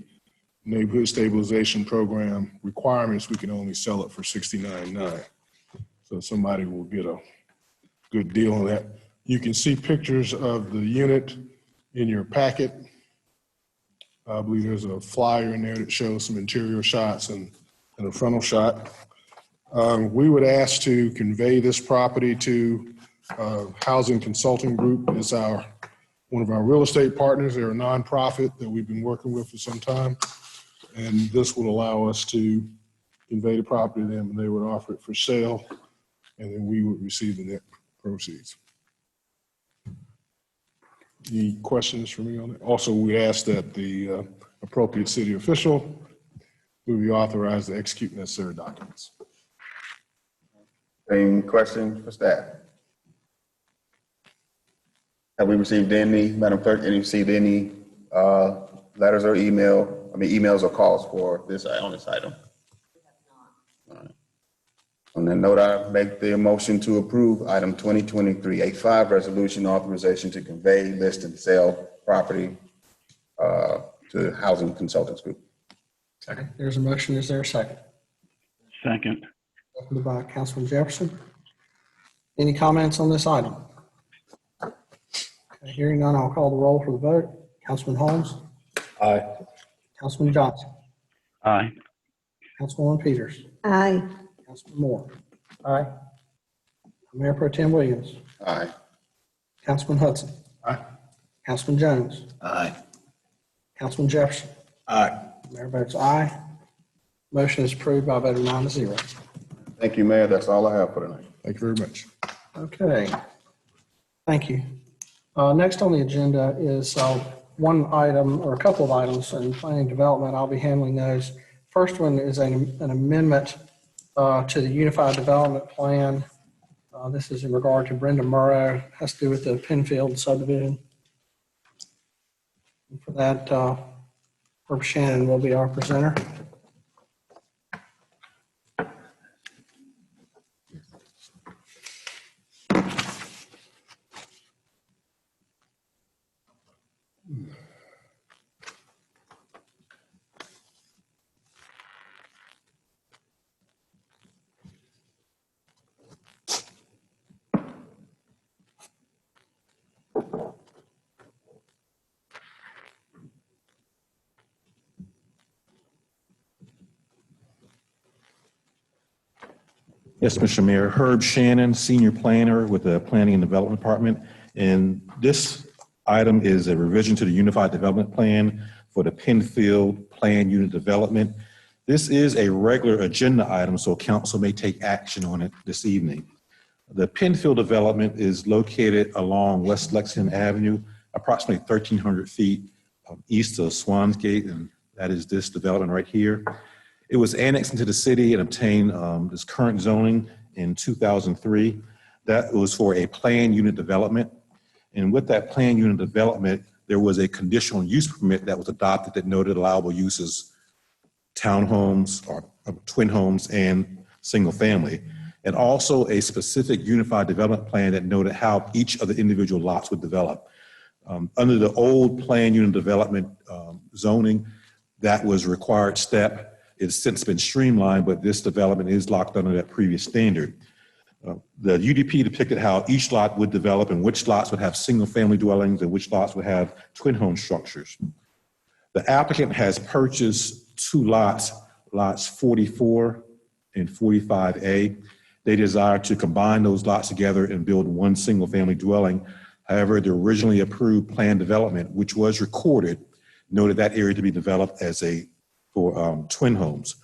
neighborhood stabilization program requirements, we can only sell it for $69,900. So somebody will get a good deal on that. You can see pictures of the unit in your packet. I believe there's a flyer in there that shows some interior shots and a frontal shot. We would ask to convey this property to Housing Consulting Group. It's one of our real estate partners. They're a nonprofit that we've been working with for some time. And this would allow us to convey the property to them, and they would offer it for sale, and then we would receive the net proceeds. Any questions for me on it? Also, we ask that the appropriate city official will be authorized to execute necessary documents. Any questions for staff? Have we received any, Madam Clerk, letters or emails or calls for this on this item? All right. On that note, I make the motion to approve item 2020-385 resolution authorization to convey, list, and sell property to Housing Consultants Group. Second. There's a motion. Is there a second? Second. Seconded by Councilman Jefferson. Any comments on this item? Okay, hearing none, I'll call the roll for the vote. Councilman Holmes? Aye. Councilman Johnson? Aye. Councilwoman Peters? Aye. Councilman Moore. Aye. Mayor Pro Tem Williams. Aye. Councilman Hudson. Aye. Councilman Jones. Aye. Councilman Jefferson. Aye. Mayor votes aye. Motion is approved by a vote of 9-0. Thank you, Mayor. That's all I have for tonight. Thank you very much. Okay. Thank you. Next on the agenda is one item or a couple of items in planning development. I'll be handling those. First one is an amendment to the Unified Development Plan. This is in regard to Brenda Murrow, has to do with the Pinfield subdivision. And for that, Herb Shannon will be our presenter. Yes, Mr. Mayor. Herb Shannon, Senior Planner with the Planning and Development Department. And this item is a revision to the Unified Development Plan for the Pinfield Plan Unit Development. This is a regular agenda item, so council may take action on it this evening. The Pinfield development is located along West Lexington Avenue, approximately 1,300 feet east of Swansgate, and that is this development right here. It was annexed into the city and obtained this current zoning in 2003. That was for a planned unit development. And with that planned unit development, there was a conditional use permit that was adopted that noted allowable uses, townhomes or twin homes and single family. And also a specific unified development plan that noted how each of the individual lots would develop. Under the old planned unit development zoning, that was a required step. It's since been streamlined, but this development is locked under that previous standard. The UDP depicted how each lot would develop and which lots would have single-family dwellings and which lots would have twin home structures. The applicant has purchased two lots, lots 44 and 45A. They desire to combine those lots together and build one single-family dwelling. However, the originally approved planned development, which was recorded, noted that area to be developed as for twin homes.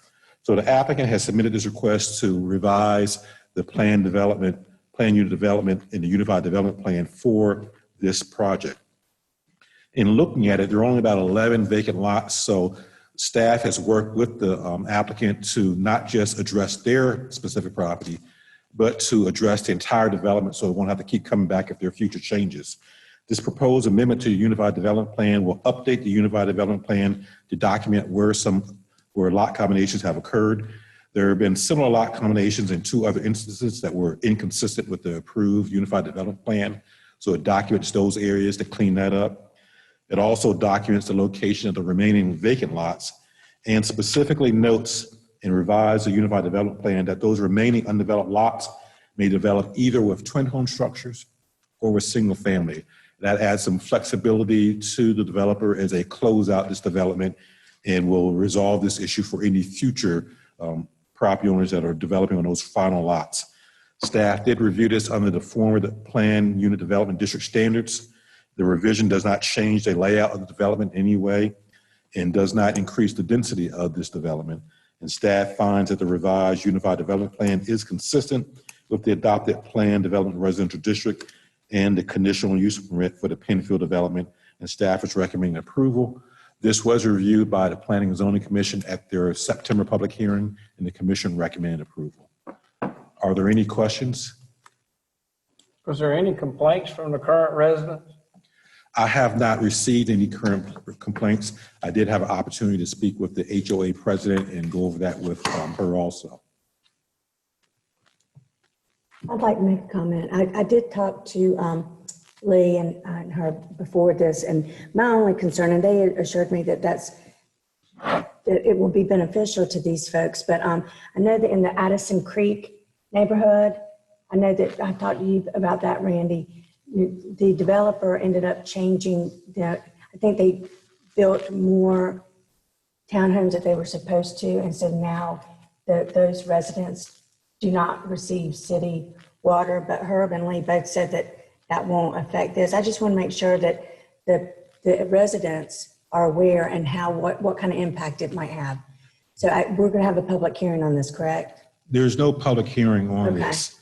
So the applicant has submitted this request to revise the planned unit development in the Unified Development Plan for this project. In looking at it, there are only about 11 vacant lots, so staff has worked with the applicant to not just address their specific property, but to address the entire development so it won't have to keep coming back if there are future changes. This proposed amendment to the Unified Development Plan will update the Unified Development Plan to document where lot combinations have occurred. There have been similar lot combinations in two other instances that were inconsistent with the approved Unified Development Plan. So it documents those areas to clean that up. It also documents the location of the remaining vacant lots and specifically notes and revise the Unified Development Plan that those remaining undeveloped lots may develop either with twin home structures or with single family. That adds some flexibility to the developer as they close out this development and will resolve this issue for any future property owners that are developing on those final lots. Staff did review this under the former plan unit development district standards. The revision does not change the layout of the development in any way and does not increase the density of this development. And staff finds that the revised Unified Development Plan is consistent with the adopted plan development residential district and the conditional use permit for the Pinfield development, and staff is recommending approval. This was reviewed by the Planning and Zoning Commission at their September public hearing, and the commission recommended approval. Are there any questions? Was there any complaints from the current residents? I have not received any current complaints. I did have an opportunity to speak with the HOA president and go over that with her also. I'd like to make a comment. I did talk to Lee and her before this, and my only concern, and they assured me that that it will be beneficial to these folks, but I know that in the Addison Creek neighborhood, I know that I talked to you about that, Randy. The developer ended up changing I think they built more townhomes that they were supposed to, and so now those residents do not receive city water, but Herb and Lee both said that that won't affect this. I just want to make sure that the residents are aware and what kind of impact it might have. So we're going to have a public hearing on this, correct? There's no public hearing on Okay. this.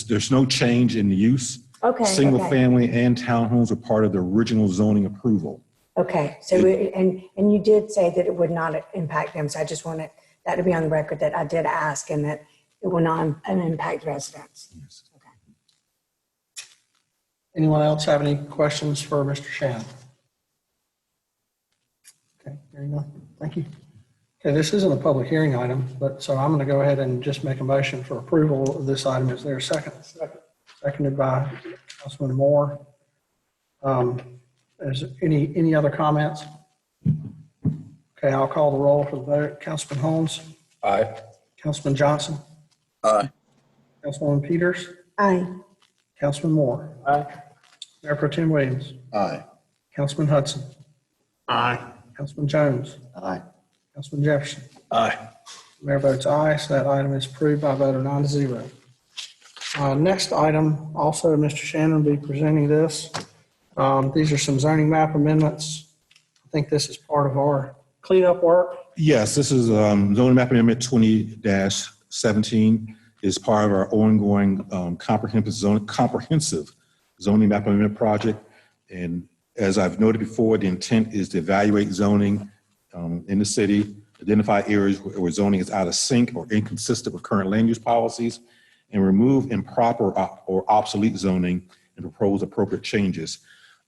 There's no change in the use. Okay. Single okay. family and townhomes are part of the original zoning approval. Okay. So, and you did say that it would not impact them. So I just wanted that to be on the record that I did ask and that it will not impact residents. Yes. Okay. Anyone else have any questions for Mr. Shannon? Okay, hearing none. Thank you. Okay, this isn't a public hearing item, but so I'm going to go ahead and just make a motion for approval of this item. Is there a second? Seconded by Councilman Moore. Is any other comments? Okay, I'll call the roll for the vote. Councilman Holmes? Aye. Councilman Johnson? Aye. Councilwoman Peters? Aye. Councilman Moore? Aye. Mayor Pro Tem Williams? Aye. Councilman Hudson? Aye. Councilman Jones? Aye. Councilman Jefferson? Aye. Mayor votes aye, so that item is approved by a vote of 9-0. Next item, also Mr. Shannon will be presenting this. These are some zoning map amendments. I think this is part of our cleanup work. Yes, this is zoning map amendment 20-17 is part of our ongoing comprehensive zoning map amendment project. And as I've noted before, the intent is to evaluate zoning in the city, identify areas where zoning is out of sync or inconsistent with current land use policies, and remove improper or obsolete zoning and propose appropriate changes.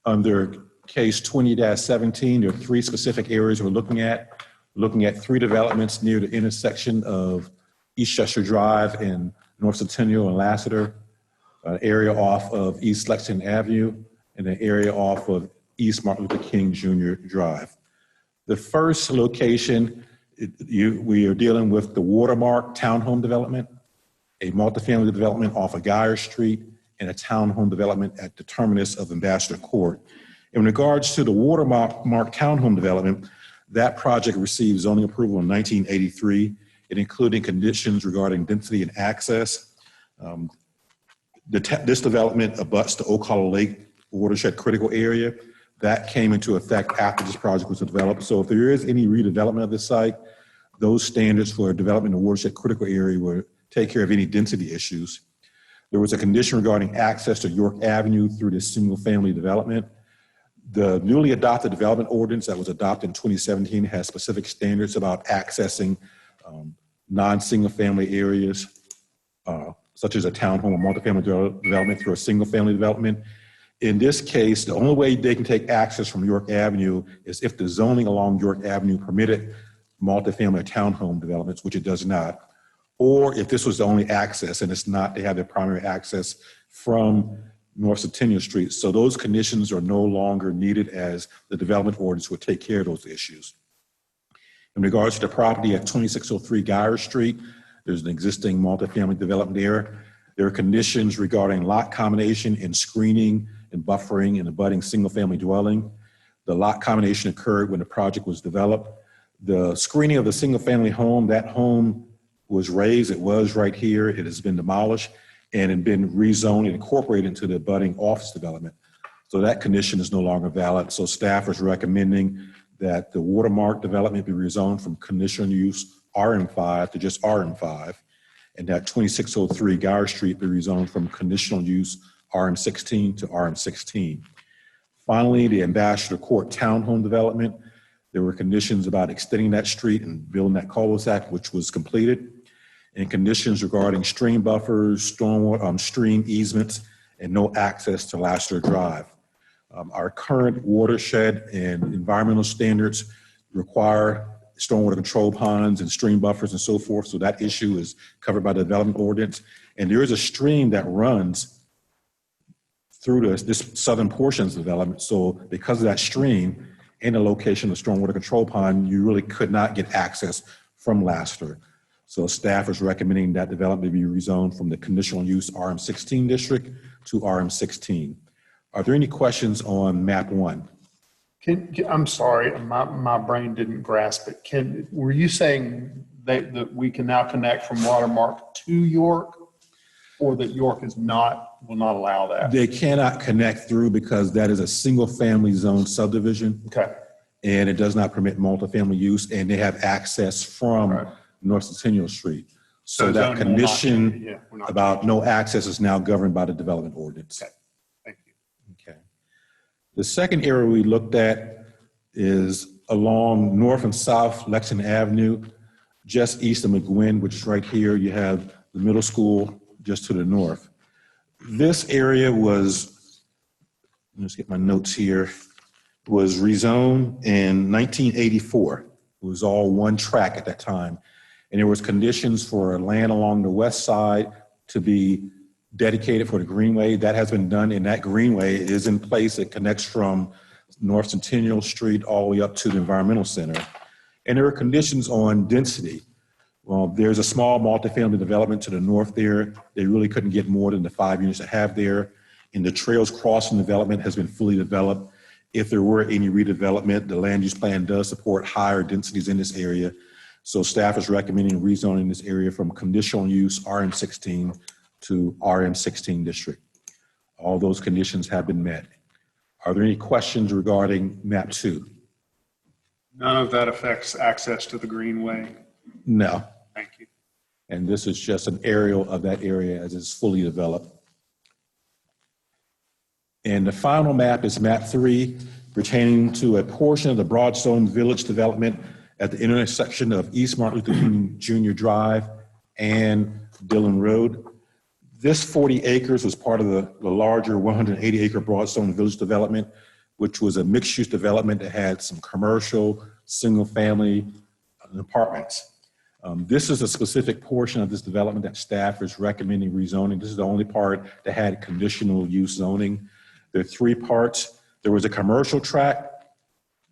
Under case 20-17, there are three specific areas we're looking at. Looking at three developments near the intersection of East Chester Drive and North Centennial and Lassiter, an area off of East Lexington Avenue, and an area off of East Martin Luther King Jr. Drive. The first location, we are dealing with the Watermark Townhome Development, a multifamily development off of Guyer Street, and a townhome development at the terminus of Ambassador Court. In regards to the Watermark Townhome Development, that project received zoning approval in 1983. It included conditions regarding density and access. This development abuts the Oak Hollow Lake watershed critical area. That came into effect after this project was developed. So if there is any redevelopment of this site, those standards for development in the watershed critical area will take care of any density issues. There was a condition regarding access to York Avenue through this single family development. The newly adopted development ordinance that was adopted in 2017 has specific standards about accessing non-single family areas, such as a townhome or multifamily development through a single family development. In this case, the only way they can take access from York Avenue is if the zoning along York Avenue permitted multifamily or townhome developments, which it does not, or if this was the only access, and it's not, they have their primary access from North Centennial Street. So those conditions are no longer needed, as the development ordinance would take care of those issues. In regards to the property at 2603 Guyer Street, there's an existing multifamily development there. There are conditions regarding lot combination and screening and buffering in a budding single-family dwelling. The lot combination occurred when the project was developed. The screening of the single-family home, that home was raised. It was right here. It has been demolished and had been rezoned and incorporated into the budding office development. So that condition is no longer valid. So staff is recommending that the Watermark development be rezoned from conditional use RM5 to just RM5, and that 2603 Guyer Street be rezoned from conditional use RM16 to RM16. Finally, the Ambassador Court Townhome Development, there were conditions about extending that street and building that cul-de-sac, which was completed, and conditions regarding stream buffers, stream easements, and no access to Lassiter Drive. Our current watershed and environmental standards require stormwater control ponds and stream buffers and so forth, so that issue is covered by the development ordinance. And there is a stream that runs through this southern portions of development, so because of that stream and the location of the stormwater control pond, you really could not get access from Lassiter. So staff is recommending that development be rezoned from the conditional use RM16 district to RM16. Are there any questions on map 1? I'm sorry, my brain didn't grasp it. Were you saying that we can now connect from Watermark to York, or that York will not allow that? They cannot connect through because that is a single-family zone subdivision. Okay. And it does not permit multifamily use, and they have access from North Centennial Street. So that zoning will not change. condition Yeah, we're not about no access is now governed by the development ordinance. Okay. Thank you. Okay. The second area we looked at is along North and South Lexington Avenue, just east of McGuinn, which is right here. You have the middle school just to the north. This area was, let's get my notes here, was rezoned in 1984. It was all one track at that time. And there was conditions for land along the west side to be dedicated for the greenway. That has been done, and that greenway is in place. It connects from North Centennial Street all the way up to the Environmental Center. And there are conditions on density. Well, there's a small multifamily development to the north there. They really couldn't get more than the 5 units they have there. And the trails crossing development has been fully developed. If there were any redevelopment, the land use plan does support higher densities in this area. So staff is recommending rezoning this area from conditional use RM16 to RM16 district. All those conditions have been met. Are there any questions regarding map 2? None of that affects access to the greenway? No. Thank you. And this is just an aerial of that area as it's fully developed. And the final map is map 3, pertaining to a portion of the Broadstone Village development at the intersection of East Martin Luther King Jr. Drive and Dillon Road. This 40 acres was part of the larger 180-acre Broadstone Village development, which was a mixed-use development that had some commercial, single-family apartments. This is a specific portion of this development that staff is recommending rezoning. This is the only part that had conditional use zoning. There are 3 parts. There was a commercial tract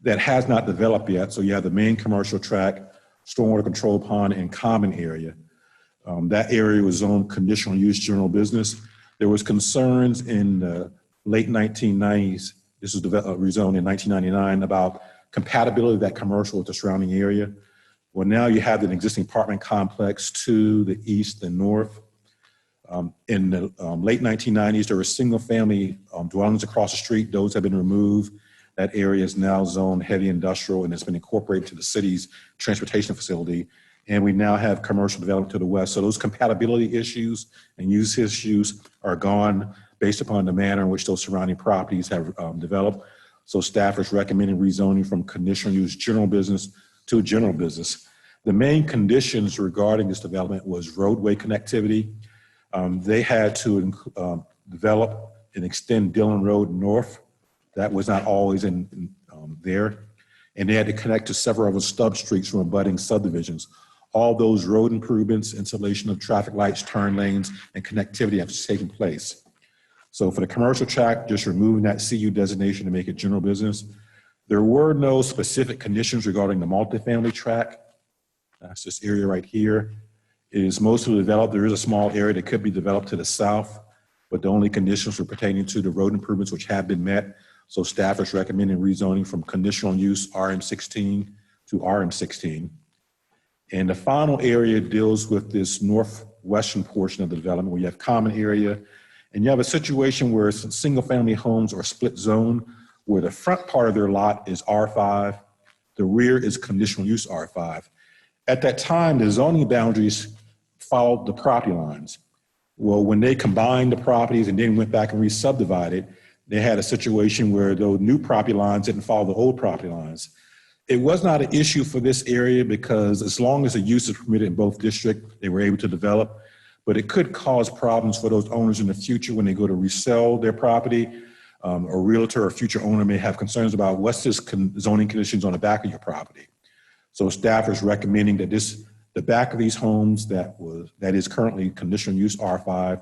that has not developed yet. So you have the main commercial tract, stormwater control pond, and common area. That area was zoned conditional use general business. There was concerns in the late 1990s, this was rezoned in 1999, about compatibility of that commercial with the surrounding area. Well, now you have an existing apartment complex to the east and north. In the late 1990s, there were single-family dwellings across the street. Those have been removed. That area is now zoned heavy industrial, and it's been incorporated to the city's transportation facility. And we now have commercial development to the west. So those compatibility issues and use issues are gone based upon the manner in which those surrounding properties have developed. So staff is recommending rezoning from conditional use general business to general business. The main conditions regarding this development was roadway connectivity. They had to develop and extend Dillon Road north. That was not always in there. And they had to connect to several other stub streets from abutting subdivisions. All those road improvements, installation of traffic lights, turn lanes, and connectivity have taken place. So for the commercial tract, just removing that CU designation to make it general business. There were no specific conditions regarding the multifamily tract. That's this area right here. It is mostly developed. There is a small area that could be developed to the south, but the only conditions were pertaining to the road improvements, which have been met. So staff is recommending rezoning from conditional use RM16 to RM16. And the final area deals with this northwestern portion of the development where you have common area, and you have a situation where single family homes are split zone, where the front part of their lot is R5, the rear is conditional use R5. At that time, the zoning boundaries followed the property lines. Well, when they combined the properties and then went back and re-subdivided, they had a situation where those new property lines didn't follow the old property lines. It was not an issue for this area because as long as the use is permitted in both districts, they were able to develop. But it could cause problems for those owners in the future when they go to resell their property. A realtor or future owner may have concerns about what's this zoning conditions on the back of your property. So staff is recommending that the back of these homes that is currently conditional use R5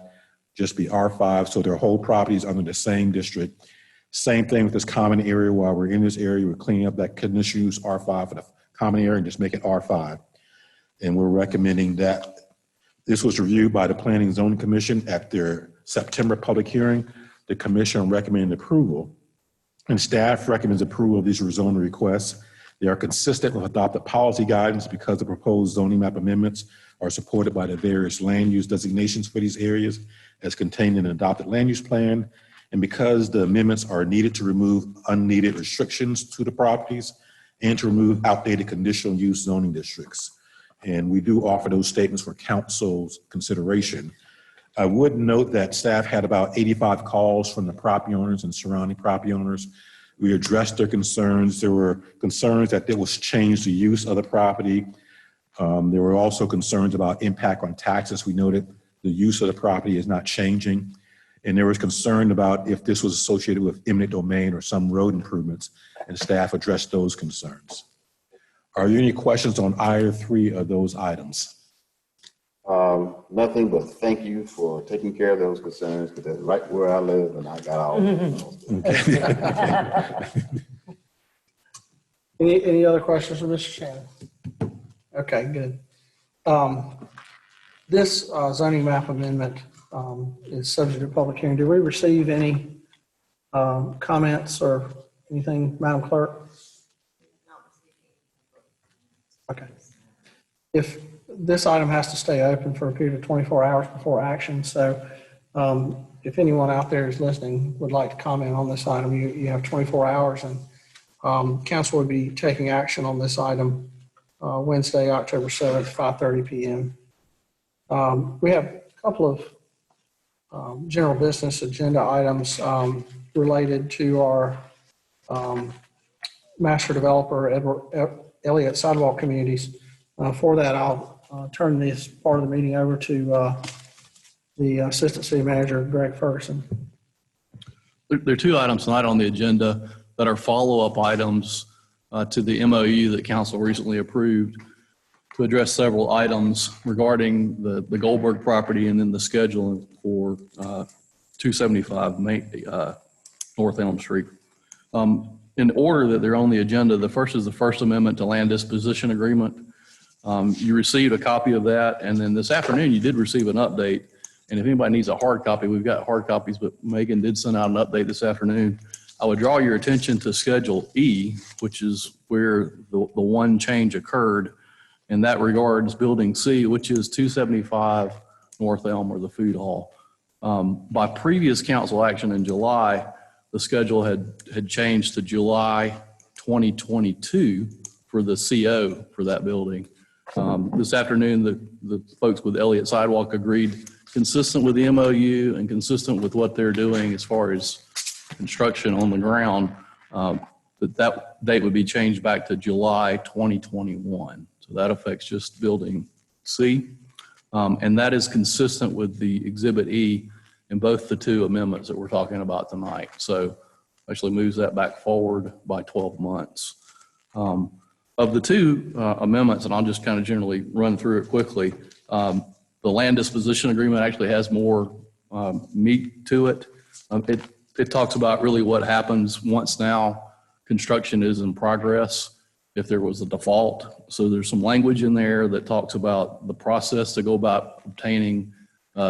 just be R5, so their whole property is under the same district. Same thing with this common area. While we're in this area, we're cleaning up that conditional use R5 for the common area and just make it R5. And we're recommending that. This was reviewed by the Planning and Zoning Commission at their September public hearing. The commission recommended approval, and staff recommends approval of these rezoning requests. They are consistent with adopted policy guidance because the proposed zoning map amendments are supported by the various land use designations for these areas as contained in an adopted land use plan, and because the amendments are needed to remove unneeded restrictions to the properties and to remove outdated conditional use zoning districts. And we do offer those statements for council's consideration. I would note that staff had about 85 calls from the property owners and surrounding property owners. We addressed their concerns. There were concerns that there was change to use of the property. There were also concerns about impact on taxes. We noted the use of the property is not changing. And there was concern about if this was associated with eminent domain or some road improvements, and staff addressed those concerns. Are there any questions on either three of those items? Nothing but thank you for taking care of those concerns, because that's right where I live and I got all of those. Any other questions for Mr. Shannon? Okay, good. This zoning map amendment is subject to public hearing. Did we receive any comments or anything, Madam Clerk? Okay. If this item has to stay open for a period of 24 hours before action, so if anyone out there is listening would like to comment on this item, you have 24 hours, and council would be taking action on this item Wednesday, October 7th, 5:30 p.m. We have a couple of general business agenda items related to our master developer, Elliott Sidewalk Communities. For that, I'll turn this part of the meeting over to the Assistant City Manager, Greg Ferguson. There are two items tonight on the agenda that are follow-up items to the MOU that Council recently approved to address several items regarding the Goldberg property and then the schedule for 275 North Elm Street. In order that they're on the agenda, the first is the First Amendment to Land Disposition Agreement. You received a copy of that, and then this afternoon you did receive an update. And if anybody needs a hard copy, we've got hard copies, but Megan did send out an update this afternoon. I would draw your attention to Schedule E, which is where the one change occurred. In that regards, Building C, which is 275 North Elm, or the food hall. By previous council action in July, the schedule had changed to July 2022 for the CO for that building. This afternoon, the folks with Elliott Sidewalk agreed, consistent with the MOU and consistent with what they're doing as far as construction on the ground, that date would be changed back to July 2021. So that affects just Building C. And that is consistent with the Exhibit E in both the two amendments that we're talking about tonight. So actually moves that back forward by 12 months. Of the two amendments, and I'll just kind of generally run through it quickly, the land disposition agreement actually has more meat to it. It talks about really what happens once now construction is in progress, if there was a default. So there's some language in there that talks about the process to go about obtaining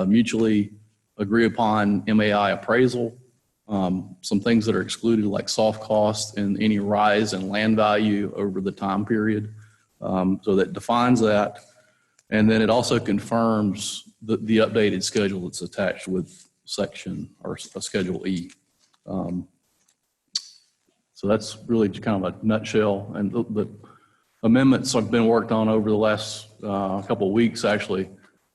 mutually agree upon MAI appraisal, some things that are excluded like soft costs and any rise in land value over the time period. So that defines that. And then it also confirms the updated schedule that's attached with section or Schedule E. So that's really kind of a nutshell. And the amendments have been worked on over the last couple of weeks, actually,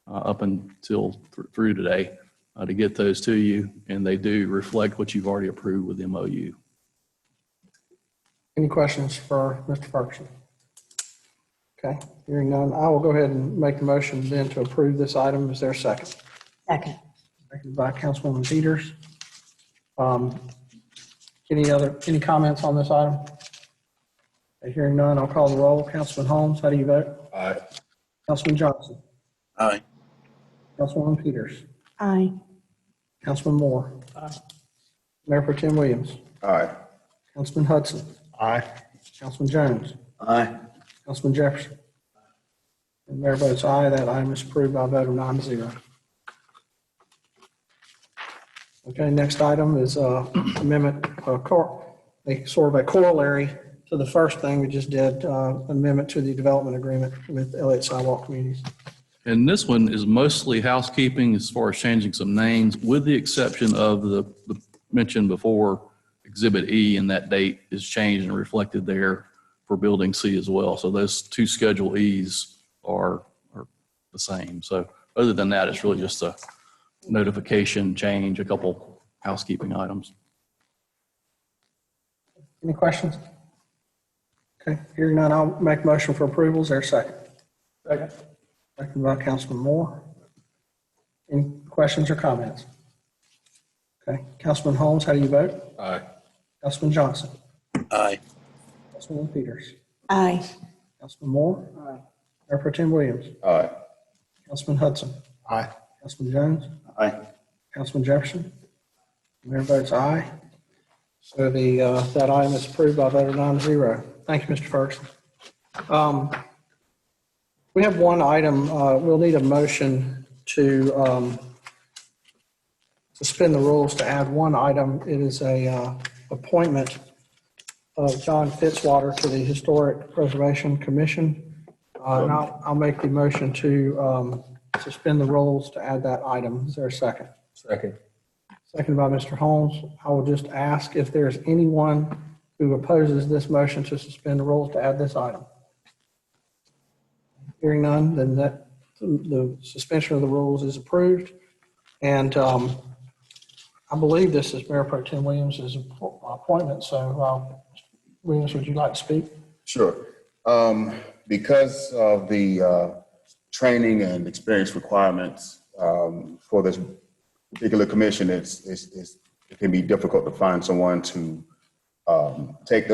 up until through today, to get those to you. And they do reflect what you've already approved with the MOU. Any questions for Mr. Ferguson? Okay, hearing none, I will go ahead and make the motion then to approve this item. Is there a second? Second. Seconded by Councilwoman Peters. Any comments on this item? Okay, hearing none, I'll call the roll. Councilman Holmes, how do you vote? Aye. Councilman Johnson? Aye. Councilwoman Peters? Aye. Councilman Moore? Aye. Mayor Pro Tem Williams? Aye. Councilman Hudson? Aye. Councilman Jones? Aye. Councilman Jefferson? And Mayor votes aye. That item is approved by a vote of 9-0. Okay, next item is amendment, sort of a corollary So the first thing we just did, amendment to the development agreement with Elliott Sidewalk Communities. And this one is mostly housekeeping as far as changing some names, with the exception of the mentioned before Exhibit E, and that date is changed and reflected there for Building C as well. So those two Schedule Es are the same. So other than that, it's really just a notification change, a couple housekeeping items. Any questions? Okay, hearing none, I'll make motion for approval. Is there a second? Second. Second by Councilman Moore. Any questions or comments? Okay, Councilman Holmes, how do you vote? Aye. Councilman Johnson? Aye. Councilman Peters? Aye. Councilman Moore? Aye. Mayor Pro Tem Williams? Aye. Councilman Hudson? Aye. Councilman Jones? Aye. Councilman Jefferson? Mayor votes aye. So that item is approved by a vote of 9-0. Thank you, Mr. Ferguson. We have one item, we'll need a motion to suspend the rules to add one item. It is a appointment of John Fitzwater to the Historic Preservation Commission. And I'll make the motion to suspend the rules to add that item. Is there a second? Second. Second by Mr. Holmes. I will just ask if there's anyone who opposes this motion to suspend the rules to add this item. Hearing none, then the suspension of the rules is approved. And I believe this is Mayor Pro Tem Williams' appointment. So Williams, would you like to speak? Sure. Because of the training and experience requirements for this particular commission, it can be difficult to find someone to take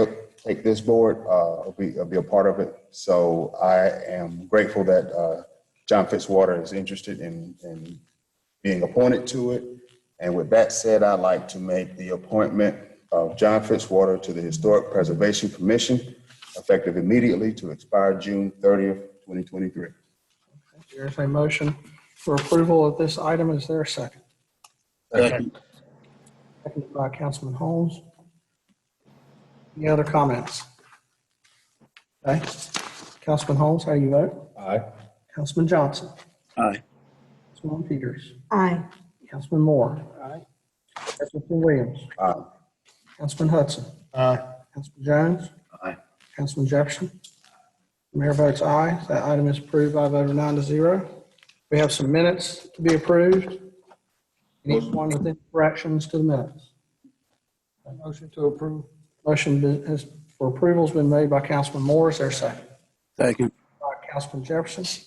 this board or be a part of it. So I am grateful that John Fitzwater is interested in being appointed to it. And with that said, I'd like to make the appointment of John Fitzwater to the Historic Preservation Commission, effective immediately to expire June 30th, 2023. There's a motion for approval of this item. Is there a second? Second. Seconded by Councilman Holmes. Any other comments? Okay. Councilman Holmes, how do you vote? Aye. Councilman Johnson? Aye. Councilman Peters? Aye. Councilman Moore? Aye. Councilman Williams? Aye. Councilman Hudson? Aye. Councilman Jones? Aye. Councilman Jefferson? Mayor votes aye. That item is approved by a vote of 9-0. We have some minutes to be approved. Anyone with any corrections to the minutes? Motion to approve. Motion for approval has been made by Councilman Moore. Is there a second? Second. By Councilman Jefferson.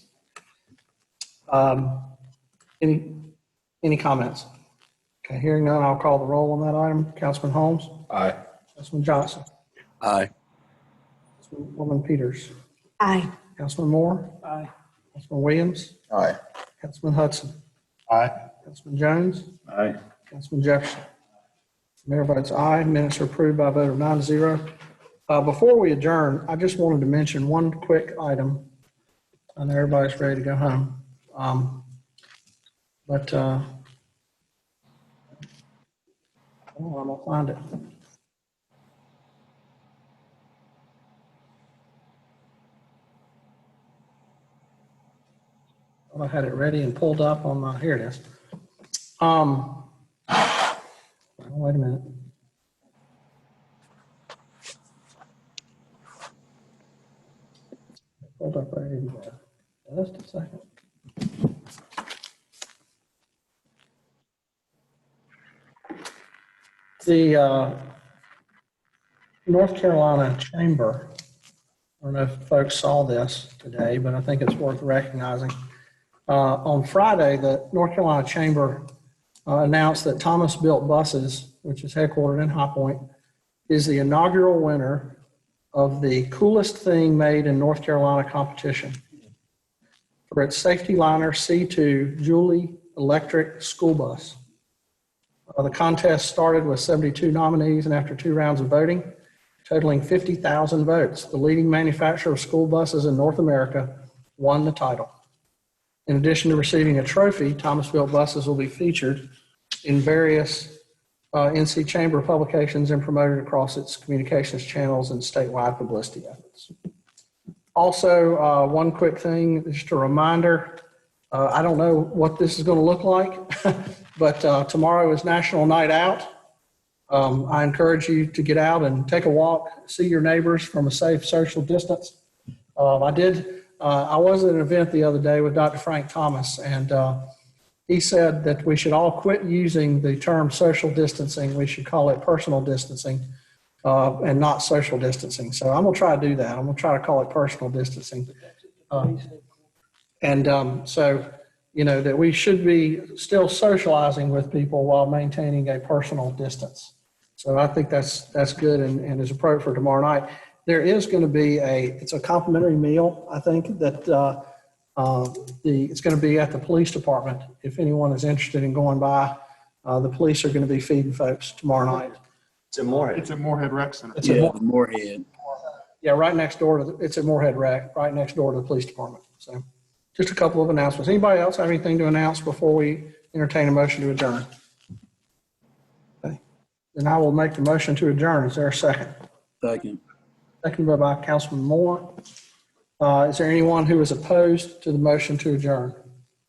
Any comments? Okay, hearing none, I'll call the roll on that item. Councilman Holmes? Aye. Councilman Johnson? Aye. Councilwoman Peters? Aye. Councilman Moore? Aye. Councilman Williams? Aye. Councilman Hudson? Aye. Councilman Jones? Aye. Councilman Jefferson? Mayor votes aye. Minutes are approved by a vote of 9-0. Before we adjourn, I just wanted to mention one quick item. I know everybody's ready to go home. I don't know, I'm gonna find it. Well, I had it ready and pulled up on my, here it is. Wait a minute. Hold up right here. Just a second. The North Carolina Chamber, I don't know if folks saw this today, but I think it's worth recognizing. On Friday, the North Carolina Chamber announced that Thomas Built Buses, which is headquartered in High Point, is the inaugural winner of the Coolest Thing Made in North Carolina competition for its Safety Liner C2 Julie electric school bus. The contest started with 72 nominees, and after 2 rounds of voting, totaling 50,000 votes, the leading manufacturer of school buses in North America won the title. In addition to receiving a trophy, Thomas Built Buses will be featured in various NC Chamber of Publications and promoted across its communications channels and statewide publicity efforts. Also, one quick thing, just a reminder, I don't know what this is going to look like, but tomorrow is National Night Out. I encourage you to get out and take a walk, see your neighbors from a safe social distance. I was at an event the other day with Dr. Frank Thomas, and he said that we should all quit using the term social distancing. We should call it personal distancing and not social distancing. So I'm going to try to do that. I'm going to try to call it personal distancing. So, you know, that we should be still socializing with people while maintaining a personal distance. So I think that's good and is appropriate for tomorrow night. There is going to be it's a complimentary meal, I think, that it's going to be at the police department. If anyone is interested in going by, the police are going to be feeding folks tomorrow night. It's in Moorhead. It's at Moorhead Rec Center. Moorhead. Yeah, right next door it's at Moorhead Rec, right next door to the police department. So just a couple of announcements. Anybody else have anything to announce before we entertain a motion to adjourn? Okay. Then I will make the motion to adjourn. Is there a second? Second. Seconded by Councilman Moore. Is there anyone who is opposed to the motion to adjourn?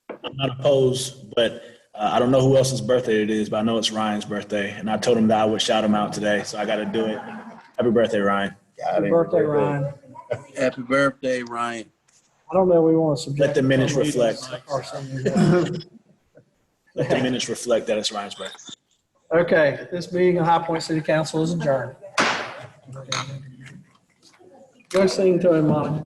I'm not opposed, but I don't know who else's birthday it is, but I know it's Ryan's birthday. And I told him that I would shout him out today, so I got to do it. Happy birthday, Ryan. Happy birthday, Ryan. Happy birthday, Ryan. I don't know if we want to subject. Let the minutes reflect. Let Let the minutes reflect that it's Ryan's birthday. Okay, this meeting of High Point City Council is adjourned. Go sing to him, Monica.